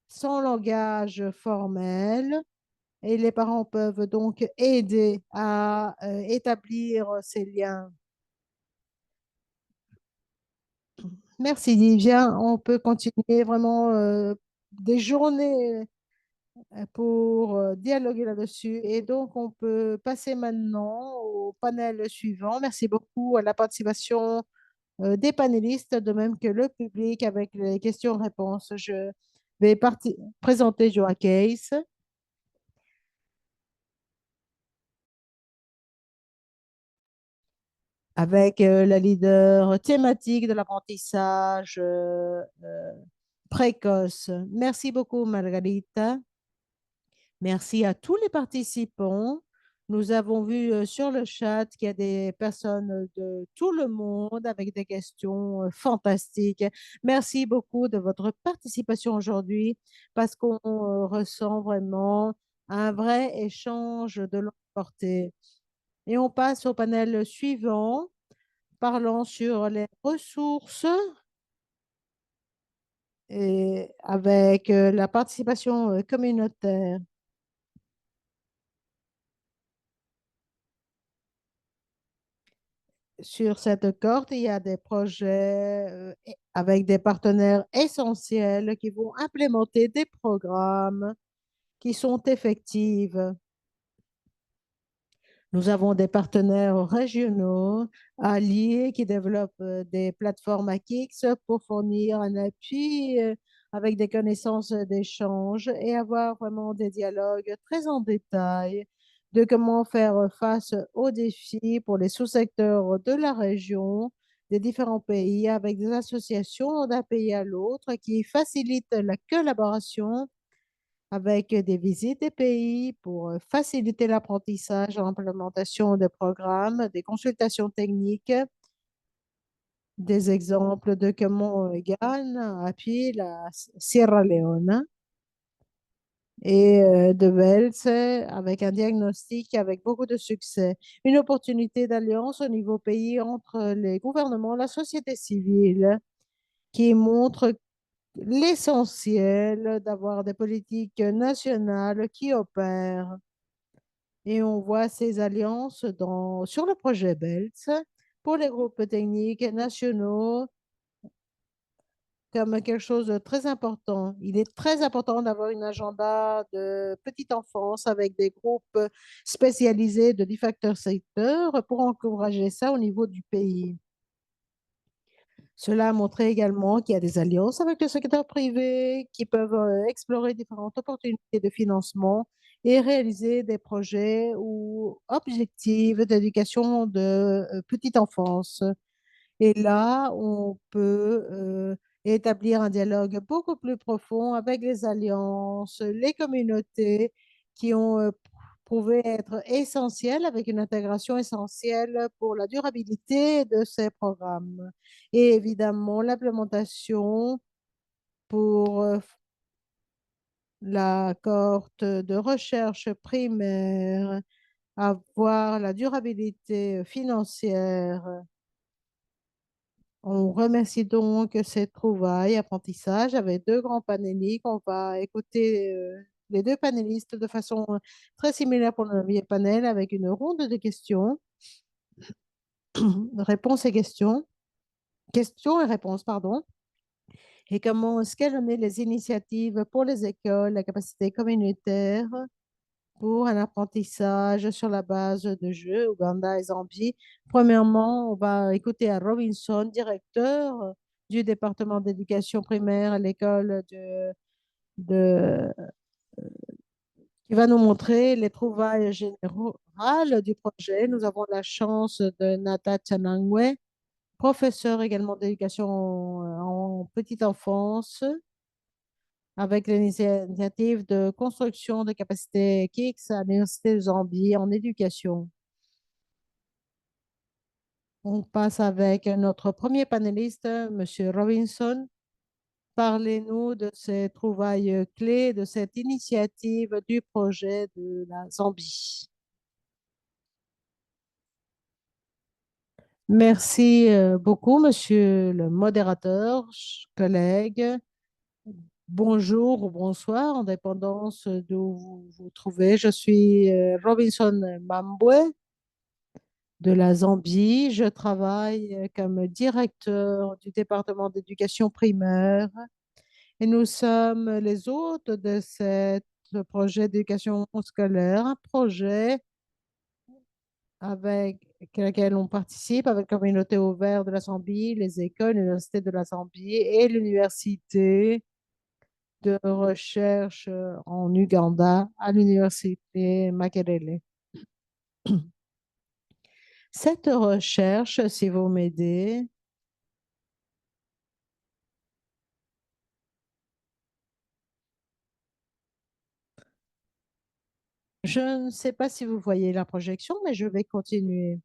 Speaker 1: sans langage formel. Et les parents peuvent donc aider à établir ces liens. Merci Livia. On peut continuer vraiment des journées pour dialoguer là-dessus. Et donc, on peut passer maintenant au panel suivant. Merci beaucoup à la participation des panélistes, de même que le public avec les questions-réponses. Je vais présenter Joa Case. avec la leader thématique de l'apprentissage précoce. Merci beaucoup, Margarita. Merci à tous les participants. Nous avons vu sur le chat qu'il y a des personnes de tout le monde avec des questions fantastiques. Merci beaucoup de votre participation aujourd'hui parce qu'on ressent vraiment un vrai échange de longue portée. Et on passe au panel suivant, parlant sur les ressources et avec la participation communautaire. Sur cette corde, il y a des projets avec des partenaires essentiels qui vont implémenter des programmes qui sont effectifs. Nous avons des partenaires régionaux alliés qui développent des plateformes AKIX pour fournir un appui avec des connaissances d'échange et avoir vraiment des dialogues très en détail de comment faire face aux défis pour les sous-secteurs de la région, des différents pays, avec des associations d'un pays à l'autre qui facilitent la collaboration avec des visites des pays pour faciliter l'apprentissage, l'implémentation de programmes, des consultations techniques, des exemples de comment Ghana appuie la Sierra Leone et de Wels avec un diagnostic avec beaucoup de succès. Une opportunité d'alliance au niveau pays entre les gouvernements, la société civile, qui montre l'essentiel d'avoir des politiques nationales qui opèrent. Et on voit ces alliances sur le projet BELTS pour les groupes techniques nationaux comme quelque chose de très important. Il est très important d'avoir un agenda de petite enfance avec des groupes spécialisés de différents secteurs pour encourager ça au niveau du pays. Cela a montré également qu'il y a des alliances avec le secteur privé qui peuvent explorer différentes opportunités de financement et réaliser des projets ou objectifs d'éducation de petite enfance. Et là, on peut établir un dialogue beaucoup plus profond avec les alliances, les communautés qui ont prouvé être essentielles avec une intégration essentielle pour la durabilité de ces programmes. Et évidemment, l'implémentation pour la cohorte de recherche primaire, avoir la durabilité financière. On remercie donc ces trouvailles, apprentissage avec deux grands panélistes. On va écouter les deux panélistes de façon très similaire pour le premier panel avec une ronde de questions, réponses et questions, questions et réponses, pardon. Et comment est-ce qu'elle met les initiatives pour les écoles, la capacité communautaire pour un apprentissage sur la base de jeux, Ouganda et Zambie. Premièrement, on va écouter à Robinson, directeur du département d'éducation primaire à l'école de- qui va nous montrer les trouvailles générales du projet. Nous avons la chance de Nata Chanangwe, professeur également d'éducation en petite enfance, avec l'initiative de construction de capacités KICS à l'Université de Zambie en éducation. On passe avec notre premier panéliste, Monsieur Robinson. Parlez-nous de ces trouvailles clés, de cette initiative du projet de la Zambie. Merci beaucoup, Monsieur le modérateur, collègues. Bonjour ou bonsoir, en dépendance d'où vous vous trouvez. Je suis Robinson Mambwe de la Zambie. Je travaille comme directeur du département d'éducation primaire et nous sommes les hôtes de ce projet d'éducation scolaire, un projet avec lequel on participe avec la communauté ouverte de la Zambie, les écoles, l'université de la Zambie et l'université de recherche en Uganda à l'université Makerere. Cette recherche, si vous m'aidez, je ne sais pas si vous voyez la projection, mais je vais continuer.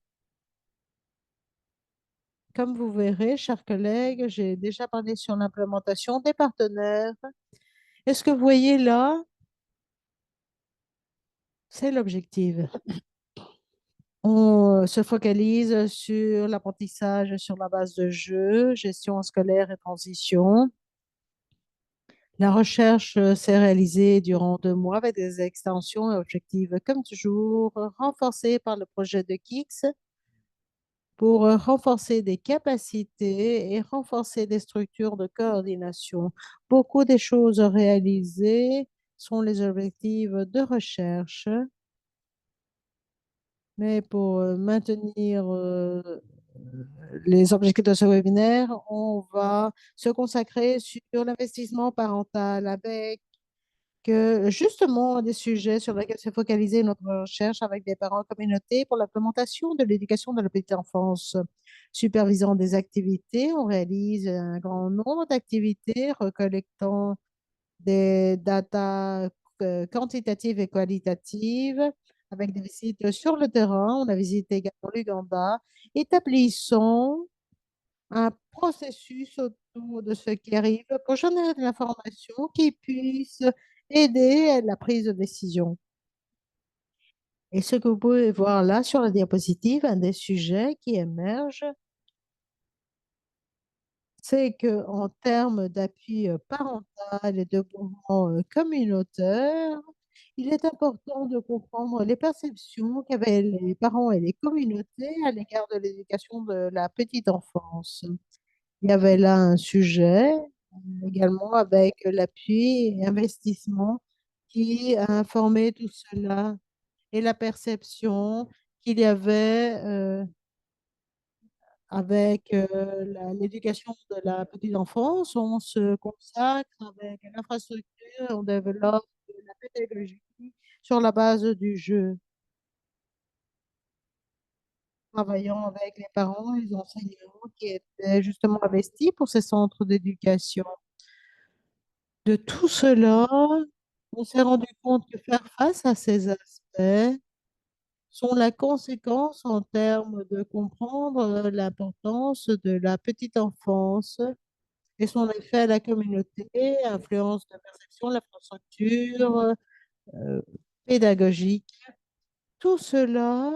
Speaker 1: Comme vous verrez, chers collègues, j'ai déjà parlé sur l'implémentation des partenaires. Et ce que vous voyez là, c'est l'objectif. On se focalise sur l'apprentissage sur la base de jeux, gestion scolaire et transition. La recherche s'est réalisée durant 2 mois avec des extensions et objectifs, comme toujours, renforcés par le projet de KIX pour renforcer des capacités et renforcer des structures de coordination. Beaucoup des choses réalisées sont les objectifs de recherche, mais pour maintenir les objectifs de ce webinaire, on va se consacrer sur l'investissement parental avec justement des sujets sur lesquels se focaliser notre recherche avec des parents communautés pour l'implémentation de l'éducation de la petite enfance. Supervisant des activités, on réalise un grand nombre d'activités recollectant des datas quantitatives et qualitatives avec des visites sur le terrain. On a visité également l'Uganda. Établissons un processus autour de ce qui arrive pour générer de l'information qui puisse aider à la prise de décision. Et ce que vous pouvez voir là sur la diapositive, un des sujets qui émerge, c'est qu'en termes d'appui parental et de mouvement communautaire, il est important de comprendre les perceptions qu'avaient les parents et les communautés à l'égard de l'éducation de la petite enfance. Il y avait là un sujet également avec l'appui et investissement qui a informé tout cela et la perception qu'il y avait avec l'éducation de la petite enfance. On se consacre avec l'infrastructure, on développe la pédagogie sur la base du jeu, travaillant avec les parents et les enseignants qui étaient justement investis pour ces centres d'éducation. De tout cela, on s'est rendu compte que faire face à ces aspects sont la conséquence en termes de comprendre l'importance de la petite enfance et son effet à la communauté, influence de perception, l'infrastructure euh, pédagogique. Tout cela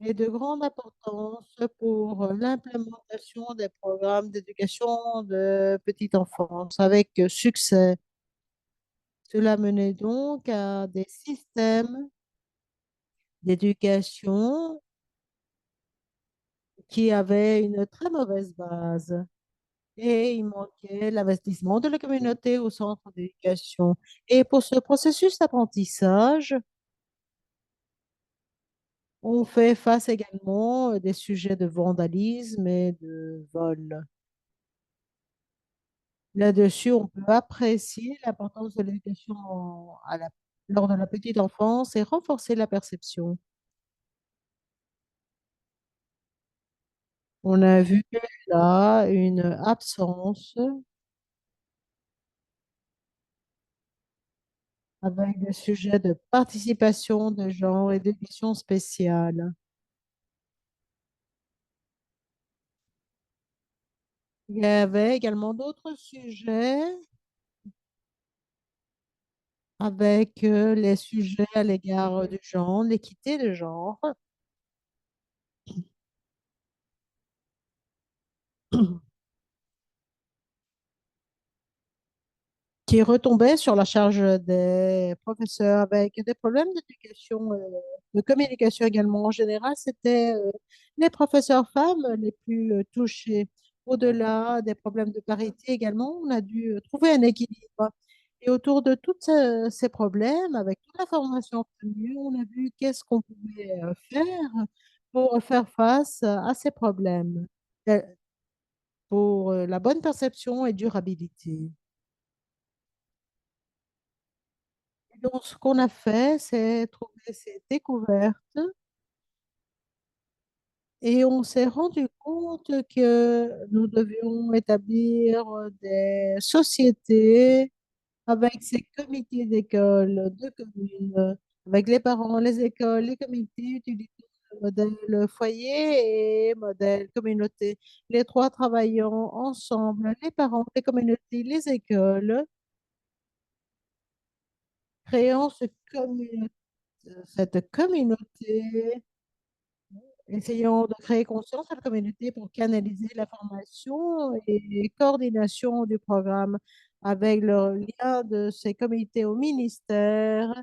Speaker 1: est de grande importance pour l'implémentation des programmes d'éducation de petite enfance avec succès. Cela menait donc à des systèmes d'éducation qui avaient une très mauvaise base et il manquait l'investissement de la communauté au centre d'éducation. Et pour ce processus d'apprentissage, on fait face également à des sujets de vandalisme et de vol. Là-dessus, on peut apprécier l'importance de l'éducation lors de la petite enfance et renforcer la perception. On a vu là une absence avec des sujets de participation de genre et d'éducation spéciale. Il y avait également d'autres sujets avec les sujets à l'égard du genre, l'équité de genre, qui retombaient sur la charge des professeurs avec des problèmes d'éducation, de communication également. En général, c'était les professeurs femmes les plus touchés. Au-delà des problèmes de parité également, on a dû trouver un équilibre. Et autour de tous ces problèmes, avec toute la formation obtenue, on a vu qu'est-ce qu'on pouvait faire pour faire face à ces problèmes, euh, pour la bonne perception et durabilité. Donc, ce qu'on a fait, c'est trouver ces découvertes Et on s'est rendu compte que nous devions établir des sociétés avec ces comités d'école, de communes, avec les parents, les écoles, les comités utilisant le modèle foyer et modèle communauté. Les trois travaillant ensemble, les parents, les communautés, les écoles, créant cette communauté, essayant de créer conscience à la communauté pour canaliser l'information et coordination du programme avec le lien de ces comités au ministère,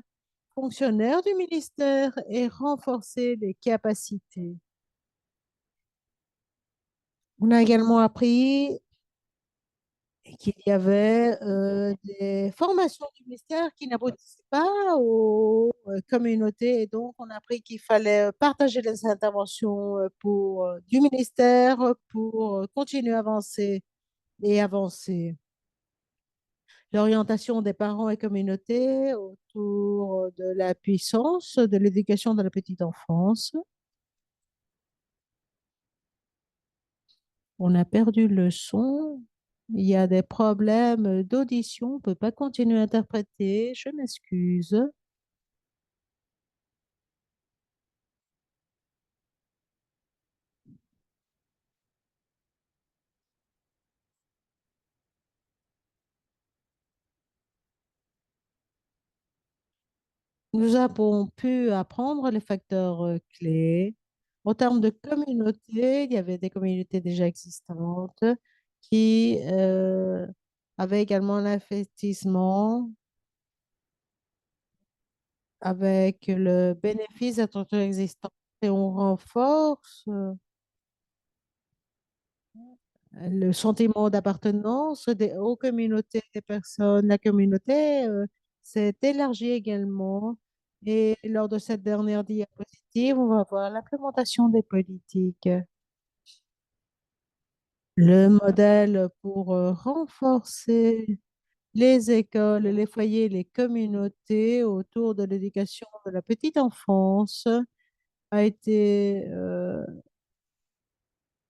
Speaker 1: fonctionnaires du ministère et renforcer les capacités. On a également appris qu'il y avait des formations du ministère qui n'aboutissaient pas aux communautés et donc on a appris qu'il fallait partager les interventions du ministère pour continuer à avancer et avancer. L'orientation des parents et communautés autour de la puissance de l'éducation de la petite enfance. On a perdu le son. Il y a des problèmes d'audition. On ne peut pas continuer à interpréter. Je m'excuse. Nous avons pu apprendre les facteurs clés. En termes de communauté, il y avait des communautés déjà existantes qui avaient également l'investissement avec le bénéfice d'être structures existantes et on renforce le sentiment d'appartenance aux communautés des personnes. La communauté s'est élargie également. Et lors de cette dernière diapositive, on va voir l'implémentation des politiques. Le modèle pour renforcer les écoles, les foyers, les communautés autour de l'éducation de la petite enfance a été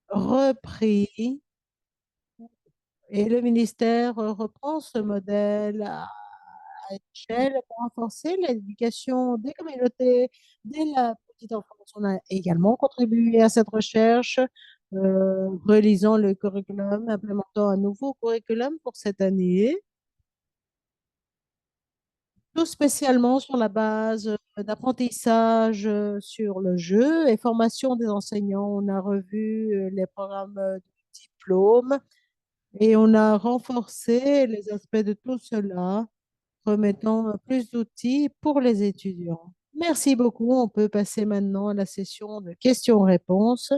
Speaker 1: repris et le ministère reprend ce modèle à l'échelle pour renforcer l'éducation des communautés dès la petite enfance. On a également contribué à cette recherche, relisant le curriculum, implémentant un nouveau curriculum pour cette année, tout spécialement sur la base d'apprentissage sur le jeu et formation des enseignants. On a revu les programmes de diplôme et on a renforcé les aspects de tout cela remettant plus d'outils pour les étudiants. Merci beaucoup. On peut passer maintenant à la session de questions-réponses.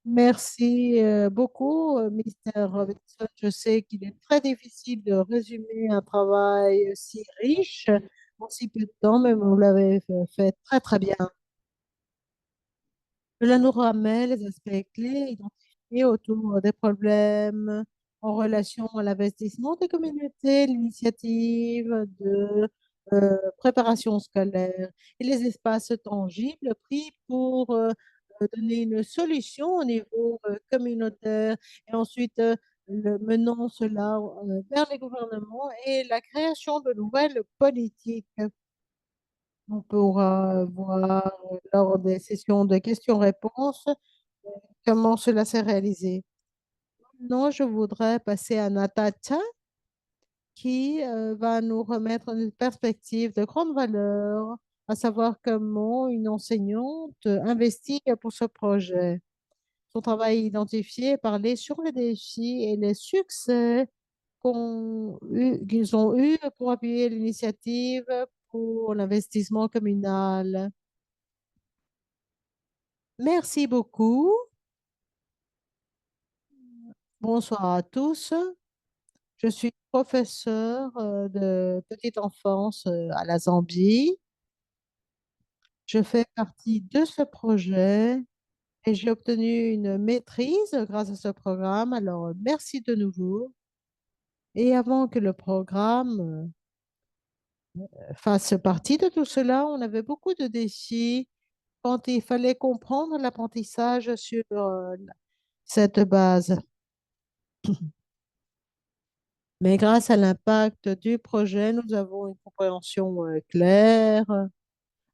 Speaker 1: Merci beaucoup, Mr. Robinson. Je sais qu'il est très difficile de résumer un travail si riche en si peu de temps, mais vous l'avez fait très, très bien. Cela nous ramène les aspects clés identifiés autour des problèmes en relation à l'investissement des communautés, l'initiative de préparation scolaire et les espaces tangibles pris pour donner une solution au niveau communautaire et ensuite menant cela vers les gouvernements et la création de nouvelles politiques. On pourra voir lors des sessions de questions-réponses comment cela s'est réalisé. Non, je voudrais passer à Natacha qui va nous remettre une perspective de grande valeur, à savoir comment une enseignante investit pour ce projet. Son travail identifié, parler sur les défis et les succès qu'ils ont eus pour appuyer l'initiative pour l'investissement communal. Merci beaucoup. Bonsoir à tous. Je suis professeur de petite enfance à la Zambie. Je fais partie de ce projet et j'ai obtenu une maîtrise grâce à ce programme. Alors, merci de nouveau. Et avant que le programme fasse partie de tout cela, on avait beaucoup de défis quand il fallait comprendre l'apprentissage sur cette base. Mais grâce à l'impact du projet, nous avons une compréhension claire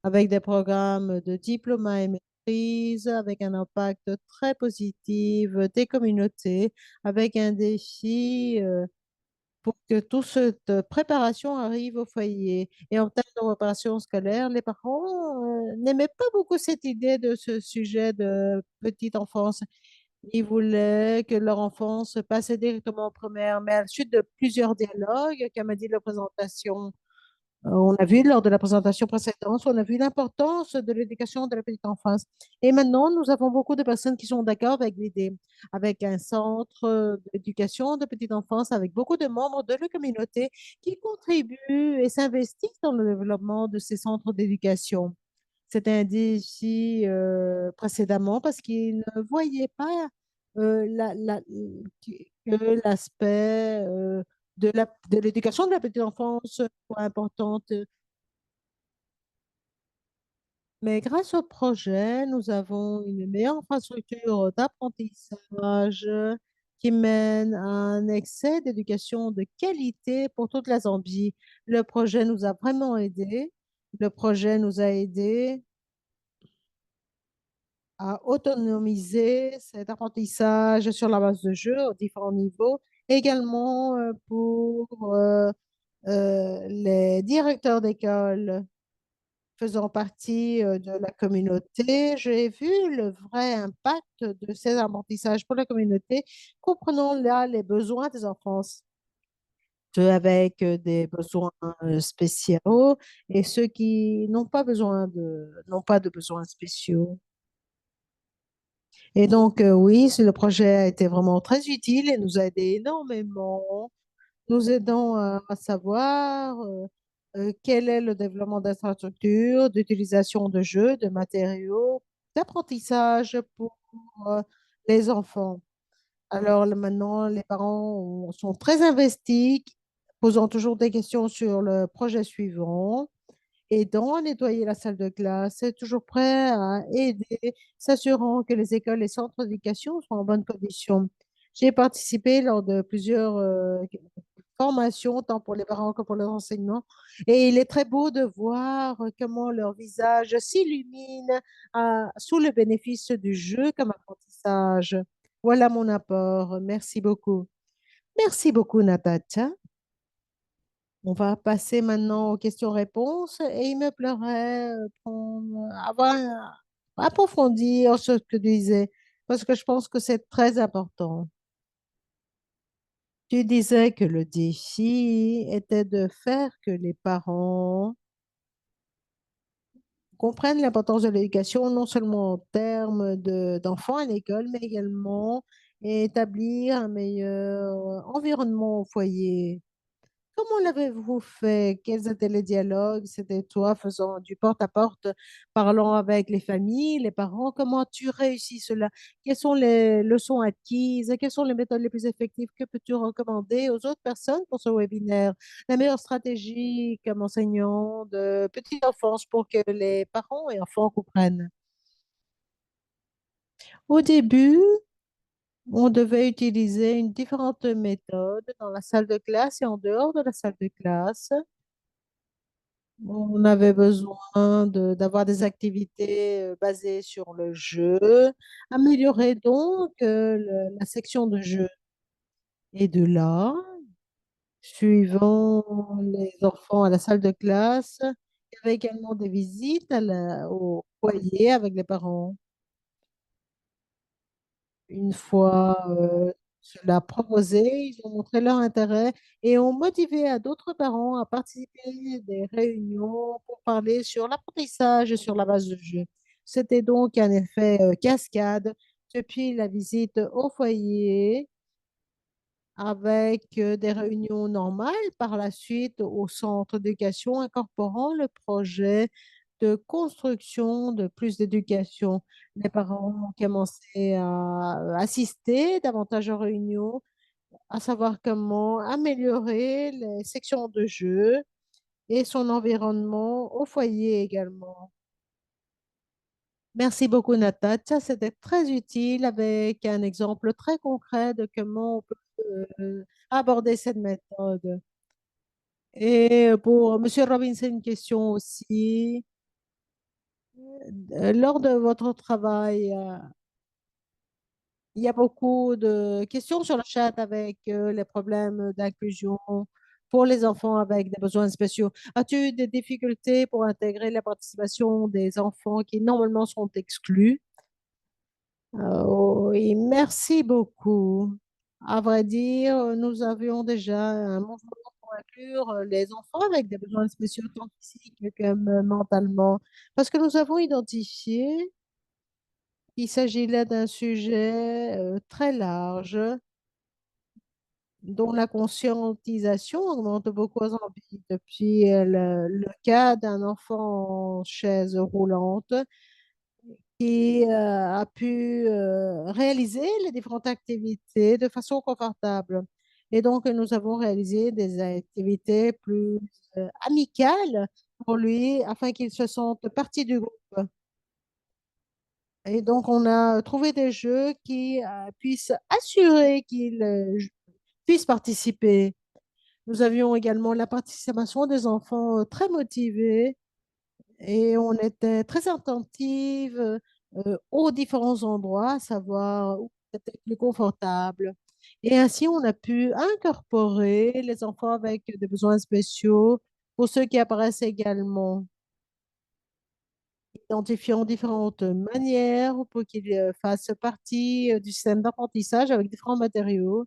Speaker 1: avec des programmes de diplôme et maîtrise, avec un impact très positif des communautés, avec un défi pour que toute cette préparation arrive au foyer. Et en termes de préparation scolaire, les parents n'aimaient pas beaucoup cette idée de ce sujet de petite enfance. Ils voulaient que leur enfant se passe directement en première, mais à la suite de plusieurs dialogues, comme a dit la présentation, on a vu lors de la présentation précédente, on a vu l'importance de l'éducation de la petite enfance. Et maintenant, nous avons beaucoup de personnes qui sont d'accord avec l'idée, avec un centre d'éducation de petite enfance, avec beaucoup de membres de la communauté qui contribuent et s'investissent dans le développement de ces centres d'éducation. C'était un défi précédemment parce qu'ils ne voyaient pas que l'aspect de l'éducation de la petite enfance soit importante. Mais grâce au projet, nous avons une meilleure infrastructure d'apprentissage qui mène à un excès d'éducation de qualité pour toute la Zambie. Le projet nous a vraiment aidés. Le projet nous a aidés à autonomiser cet apprentissage sur la base de jeux aux différents niveaux, également pour les directeurs d'école faisant partie de la communauté. J'ai vu le vrai impact de ces apprentissages pour la communauté, comprenant là les besoins des enfants, ceux avec des besoins spéciaux et ceux qui n'ont pas de besoins spéciaux. Et donc, oui, le projet a été vraiment très utile et nous a aidé énormément, nous aidant à savoir quel est le développement d'infrastructures, d'utilisation de jeux, de matériaux, d'apprentissage pour euh, les enfants. Alors maintenant, les parents sont très investis, posant toujours des questions sur le projet suivant, aidant à nettoyer la salle de classe, est toujours prêt à aider, s'assurant que les écoles et centres d'éducation sont en bonne condition. J'ai participé lors de plusieurs formations, tant pour les parents que pour les enseignants, et il est très beau de voir comment leur visage s'illumine sous le bénéfice du jeu comme apprentissage. Voilà mon apport. Merci beaucoup. Merci beaucoup, Natacha. On va passer maintenant aux questions-réponses et il me plairait approfondir ce que tu disais parce que je pense que c'est très important. Tu disais que le défi était de faire que les parents comprennent l'importance de l'éducation, non seulement en termes d'enfants à l'école, mais également établir un meilleur environnement au foyer. Comment l'avez-vous fait? Quels étaient les dialogues? C'était toi faisant du porte-à-porte, parlant avec les familles, les parents. Comment as-tu réussi cela? Quelles sont les leçons acquises? Quelles sont les méthodes les plus effectives? Que peux-tu recommander aux autres personnes pour ce webinaire? La meilleure stratégie comme enseignant de petite enfance pour que les parents et enfants comprennent. Au début, on devait utiliser une différente méthode dans la salle de classe et en dehors de la salle de classe. On avait besoin d'avoir des activités basées sur le jeu, améliorer donc la section de jeu. Et de là, suivant les enfants à la salle de classe, il y avait également des visites au foyer avec les parents. Une fois cela proposé, ils ont montré leur intérêt et ont motivé à d'autres parents à participer à des réunions pour parler sur l'apprentissage sur la base de jeu. C'était donc un effet cascade depuis la visite au foyer avec des réunions normales par la suite au centre d'éducation incorporant le projet de construction de plus d'éducation. Les parents ont commencé à assister davantage aux réunions, à savoir comment améliorer les sections de jeu et son environnement au foyer également. Merci beaucoup, Natacha. C'était très utile avec un exemple très concret de comment on peut aborder cette méthode. Et pour Monsieur Robinson, une question aussi. Lors de votre travail, il y a beaucoup de questions sur le chat avec les problèmes d'inclusion pour les enfants avec des besoins spéciaux. As-tu eu des difficultés pour intégrer la participation des enfants qui normalement sont exclus? Oui, merci beaucoup. À vrai dire, nous avions déjà un mouvement pour inclure les enfants avec des besoins spéciaux tant physiques que mentalement, parce que nous avons identifié qu'il s'agit là d'un sujet très large dont la conscientisation augmente beaucoup aux Antilles. Depuis le cas d'un enfant en chaise roulante qui a pu réaliser les différentes activités de façon confortable. Et donc, nous avons réalisé des activités plus amicales pour lui afin qu'il se sente partie du groupe. Et donc, on a trouvé des jeux qui puissent assurer qu'il puisse participer. Nous avions également la participation des enfants très motivés et on était très attentive aux différents endroits, à savoir où c'était plus confortable. Et ainsi, on a pu incorporer les enfants avec des besoins spéciaux pour ceux qui apparaissent également, identifiant différentes manières pour qu'ils fassent partie du système d'apprentissage avec différents matériaux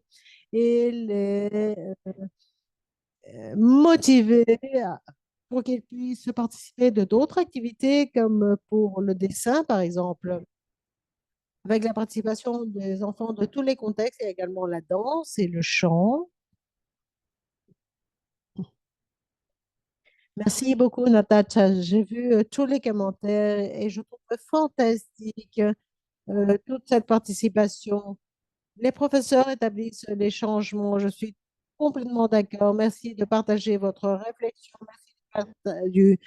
Speaker 1: et les motiver pour qu'ils puissent participer de d'autres activités comme pour le dessin, par exemple, avec la participation des enfants de tous les contextes et également la danse et le chant. Merci beaucoup, Natacha. J'ai vu tous les commentaires et je trouve fantastique toute cette participation. Les professeurs établissent les changements. Je suis complètement d'accord. Merci de partager votre réflexion. Merci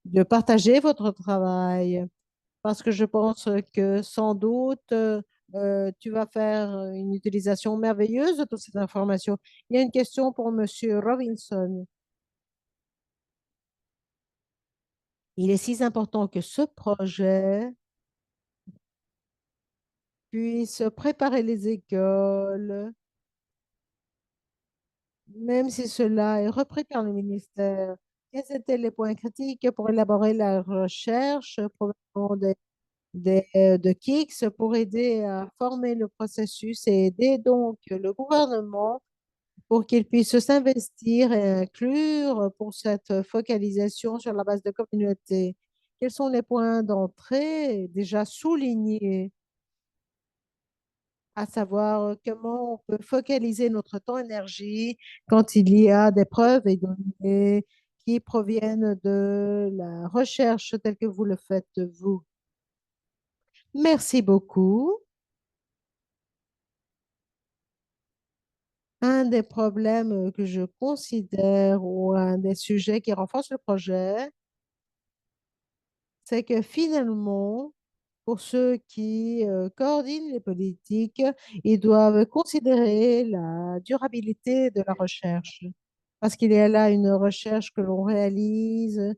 Speaker 1: de partager votre travail parce que je pense que sans doute tu vas faire une utilisation merveilleuse de toutes ces informations. Il y a une question pour Monsieur Robinson. Il est si important que ce projet puisse préparer les écoles, même si cela est repris par le ministère. Quels étaient les points critiques pour élaborer la recherche provenant de KICS pour aider à former le processus et aider donc le gouvernement pour qu'il puisse s'investir et inclure pour cette focalisation sur la base de communauté? Quels sont les points d'entrée déjà soulignés, à savoir comment on peut focaliser notre temps et énergie quand il y a des preuves et données qui proviennent de la recherche telle que vous le faites vous? Merci beaucoup. Un des problèmes que je considère ou un des sujets qui renforce le projet, c'est que finalement, pour ceux qui coordinent les politiques, ils doivent considérer la durabilité de la recherche. Parce qu'il y a là une recherche que l'on réalise,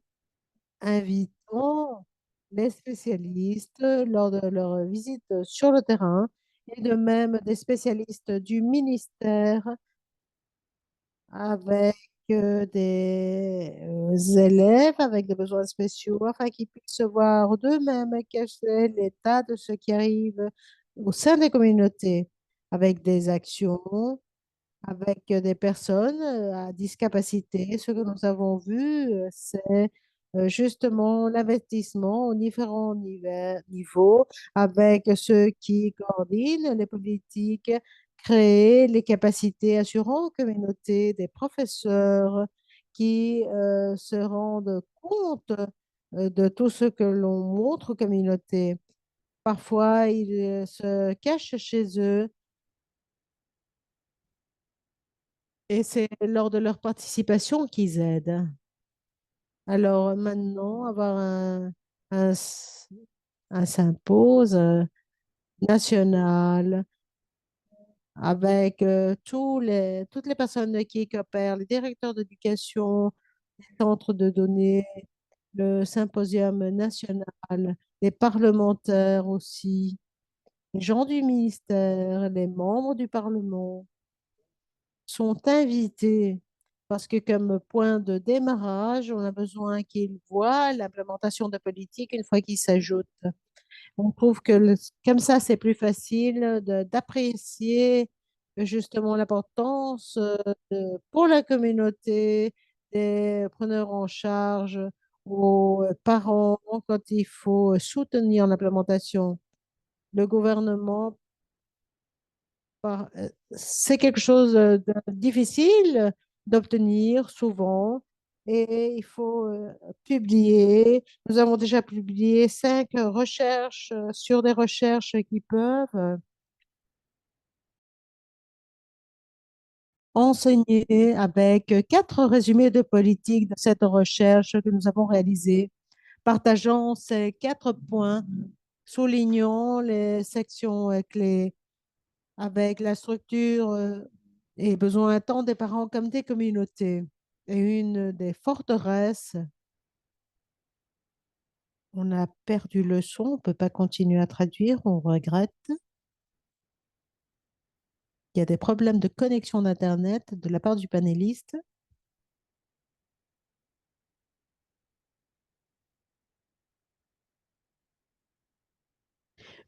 Speaker 1: invitant les spécialistes lors de leur visite sur le terrain, et de même des spécialistes du ministère avec des élèves avec des besoins spéciaux afin qu'ils puissent voir d'eux-mêmes quel est l'état de ce qui arrive au sein des communautés avec des actions avec des personnes à discapacité. Ce que nous avons vu, c'est justement l'investissement aux différents niveaux avec ceux qui coordonnent les politiques, créer les capacités assurant aux communautés des professeurs qui se rendent compte de tout ce que l'on montre aux communautés. Parfois, ils se cachent chez eux et c'est lors de leur participation qu'ils aident. Alors maintenant, avoir un symposium national avec toutes les personnes qui coopèrent, les directeurs d'éducation, les centres de données, le symposium national, les parlementaires aussi, les gens du ministère, les membres du Parlement sont invités parce que comme point de démarrage, on a besoin qu'ils voient l'implémentation de politique une fois qu'ils s'ajoutent. On trouve que comme ça, c'est plus facile d'apprécier justement l'importance pour la communauté des preneurs en charge, aux parents quand il faut soutenir l'implémentation. Le gouvernement c'est quelque chose de difficile d'obtenir souvent et il faut publier. Nous avons déjà publié 5 recherches sur des recherches qui peuvent enseigner avec 4 résumés de politique de cette recherche que nous avons réalisée, partageant ces 4 points, soulignant les sections clés avec la structure et besoin tant des parents comme des communautés. Et une des forteresses, on a perdu le son, on ne peut pas continuer à traduire, on regrette. Il y a des problèmes de connexion d'Internet de la part du panéliste.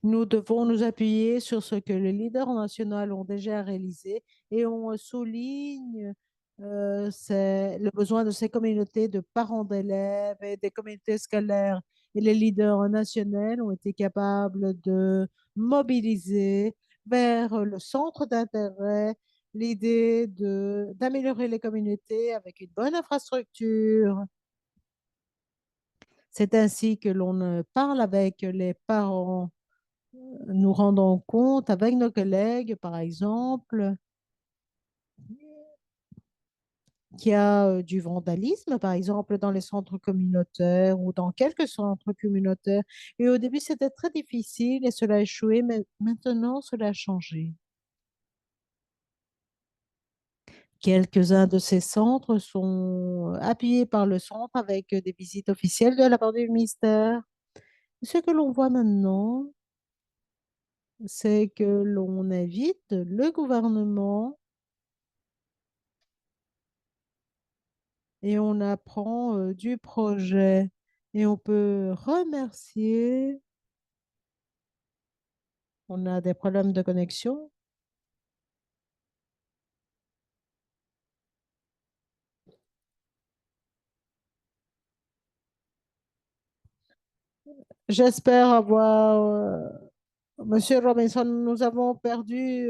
Speaker 1: Nous devons nous appuyer sur ce que les leaders nationaux ont déjà réalisé et on souligne le besoin de ces communautés de parents d'élèves et des communautés scolaires. Et les leaders nationaux ont été capables de mobiliser vers le centre d'intérêt l'idée d'améliorer les communautés avec une bonne infrastructure. C'est ainsi que l'on parle avec les parents, nous rendons compte avec nos collègues, par exemple, qu'il y a du vandalisme, par exemple, dans les centres communautaires ou dans quelques centres communautaires. Et au début, c'était très difficile et cela a échoué, mais maintenant, cela a changé. Quelques-uns de ces centres sont appuyés par le centre avec des visites officielles de la part du ministère. Ce que l'on voit maintenant, c'est que l'on invite le gouvernement et on apprend du projet et on peut remercier. On a des problèmes de connexion. J'espère avoir, Monsieur Robinson, nous avons perdu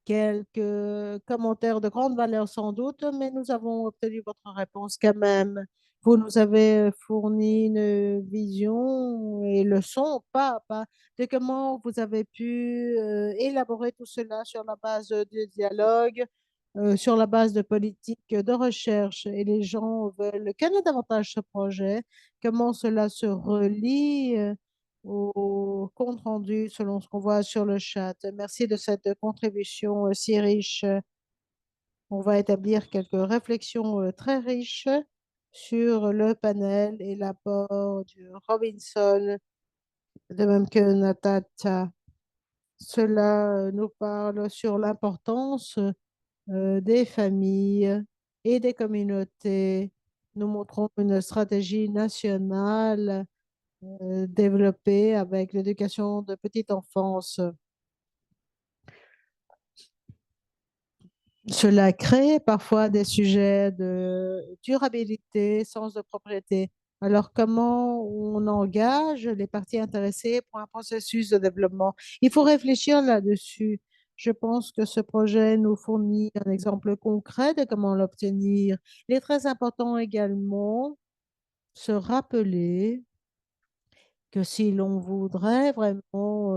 Speaker 1: quelques commentaires de grande valeur sans doute, mais nous avons obtenu votre réponse quand même. Vous nous avez fourni une vision et le son, pas à pas, de comment vous avez pu élaborer tout cela sur la base de dialogue, sur la base de politiques de recherche. Et les gens veulent connaître davantage ce projet, comment cela se relie au compte rendu selon ce qu'on voit sur le chat. Merci de cette contribution si riche. On va établir quelques réflexions très riches sur le panel et l'apport du Robinson, de même que Natata. Cela nous parle sur l'importance des familles et des communautés. Nous montrons une stratégie nationale développée avec l'éducation de petite enfance. Cela crée parfois des sujets de durabilité, sens de propriété. Alors, comment on engage les parties intéressées pour un processus de développement? Il faut réfléchir là-dessus. Je pense que ce projet nous fournit un exemple concret de comment l'obtenir. Il est très important également se rappeler que si l'on voudrait vraiment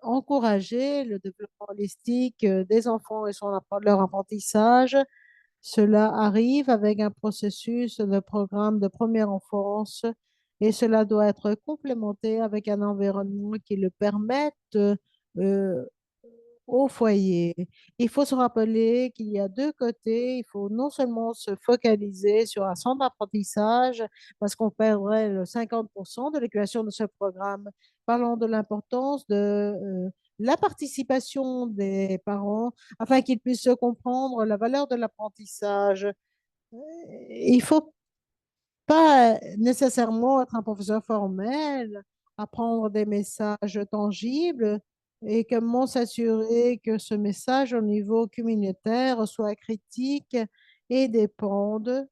Speaker 1: encourager le développement holistique des enfants et leur apprentissage, cela arrive avec un processus de programme de première enfance et cela doit être complémenté avec un environnement qui le permette euh, au foyer. Il faut se rappeler qu'il y a deux côtés. Il faut non seulement se focaliser sur un centre d'apprentissage, parce qu'on perdrait le 50% de l'équation de ce programme. Parlons de l'importance de la participation des parents afin qu'ils puissent comprendre la valeur de l'apprentissage. Il faut pas nécessairement être un professeur formel, apprendre des messages tangibles et comment s'assurer que ce message au niveau communautaire soit critique et dépende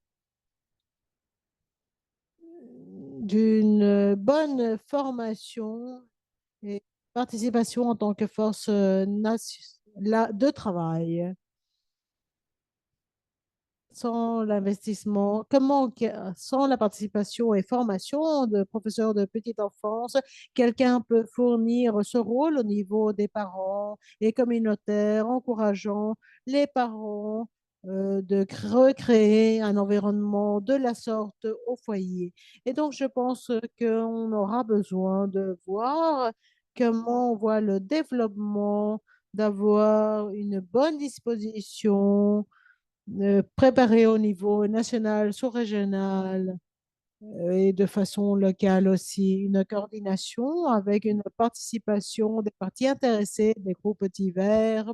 Speaker 1: d'une bonne formation et participation en tant que force de travail. Sans l'investissement, sans la participation et formation de professeurs de petite enfance, quelqu'un peut fournir ce rôle au niveau des parents et communautaires, encourageant les parents de recréer un environnement de la sorte au foyer. Et donc, je pense qu'on aura besoin de voir comment on voit le développement, d'avoir une bonne disposition préparé au niveau national, sous-régional et de façon locale aussi. Une coordination avec une participation des parties intéressées, des groupes divers,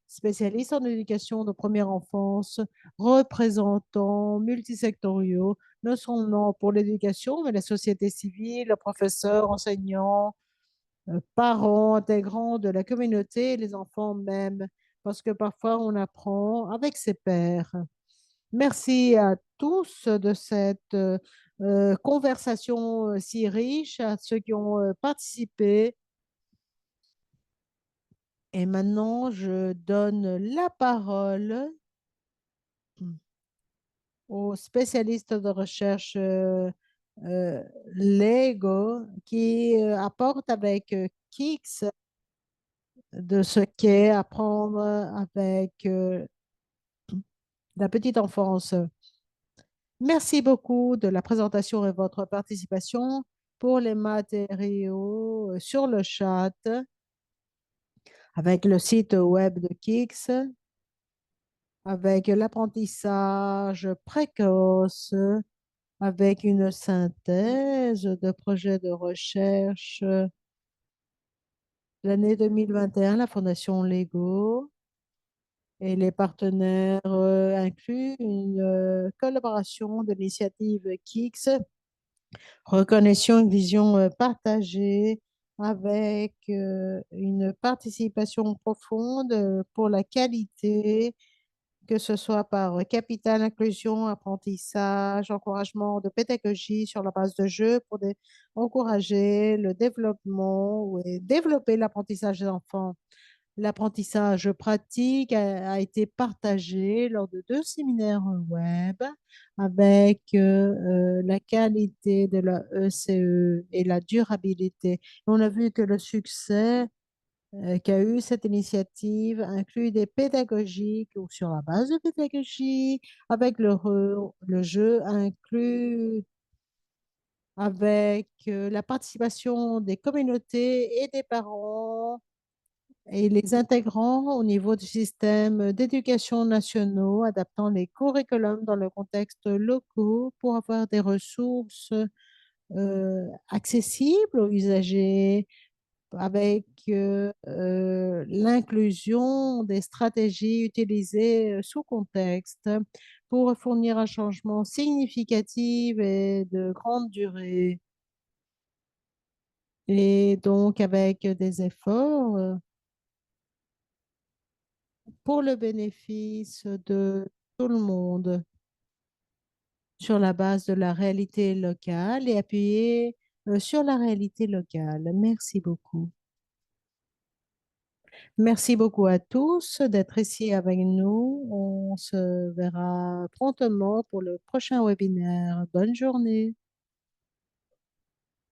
Speaker 1: spécialistes en éducation de première enfance, représentants multisectoriaux, non seulement pour l'éducation, mais la société civile, professeurs, enseignants, parents intégrants de la communauté, les enfants même, parce que parfois on apprend avec ses pairs. Merci à tous de cette conversation si riche, à ceux qui ont participé. Et maintenant, je donne la parole aux spécialistes de recherche Lego qui apportent avec Kix de ce qu'est apprendre avec la petite enfance. Merci beaucoup de la présentation et votre participation pour les matériaux sur le chat avec le site web de Kix, avec l'apprentissage précoce, avec une synthèse de projets de recherche. L'année 2021, la Fondation Lego et les partenaires incluent une collaboration de l'initiative Kix. Reconnaissons une vision partagée avec une participation profonde pour la qualité, que ce soit par capital, inclusion, apprentissage, encouragement de pédagogie sur la base de jeux pour encourager le développement et développer l'apprentissage des enfants. L'apprentissage pratique a été partagé lors de deux séminaires web avec la qualité de la ECE et la durabilité. On a vu que le succès qu'a eu cette initiative inclut des pédagogies ou sur la base de pédagogie, avec le jeu inclut avec la participation des communautés et des parents et les intégrant au niveau du système d'éducation nationaux, adaptant les curriculums dans le contexte locaux pour avoir des ressources accessibles aux usagers avec l'inclusion des stratégies utilisées sous contexte pour fournir un changement significatif et de grande durée. Et donc avec des efforts pour le bénéfice de tout le monde sur la base de la réalité locale et appuyer sur la réalité locale. Merci beaucoup. Merci beaucoup à tous d'être ici avec nous. On se verra promptement pour le prochain webinaire. Bonne journée.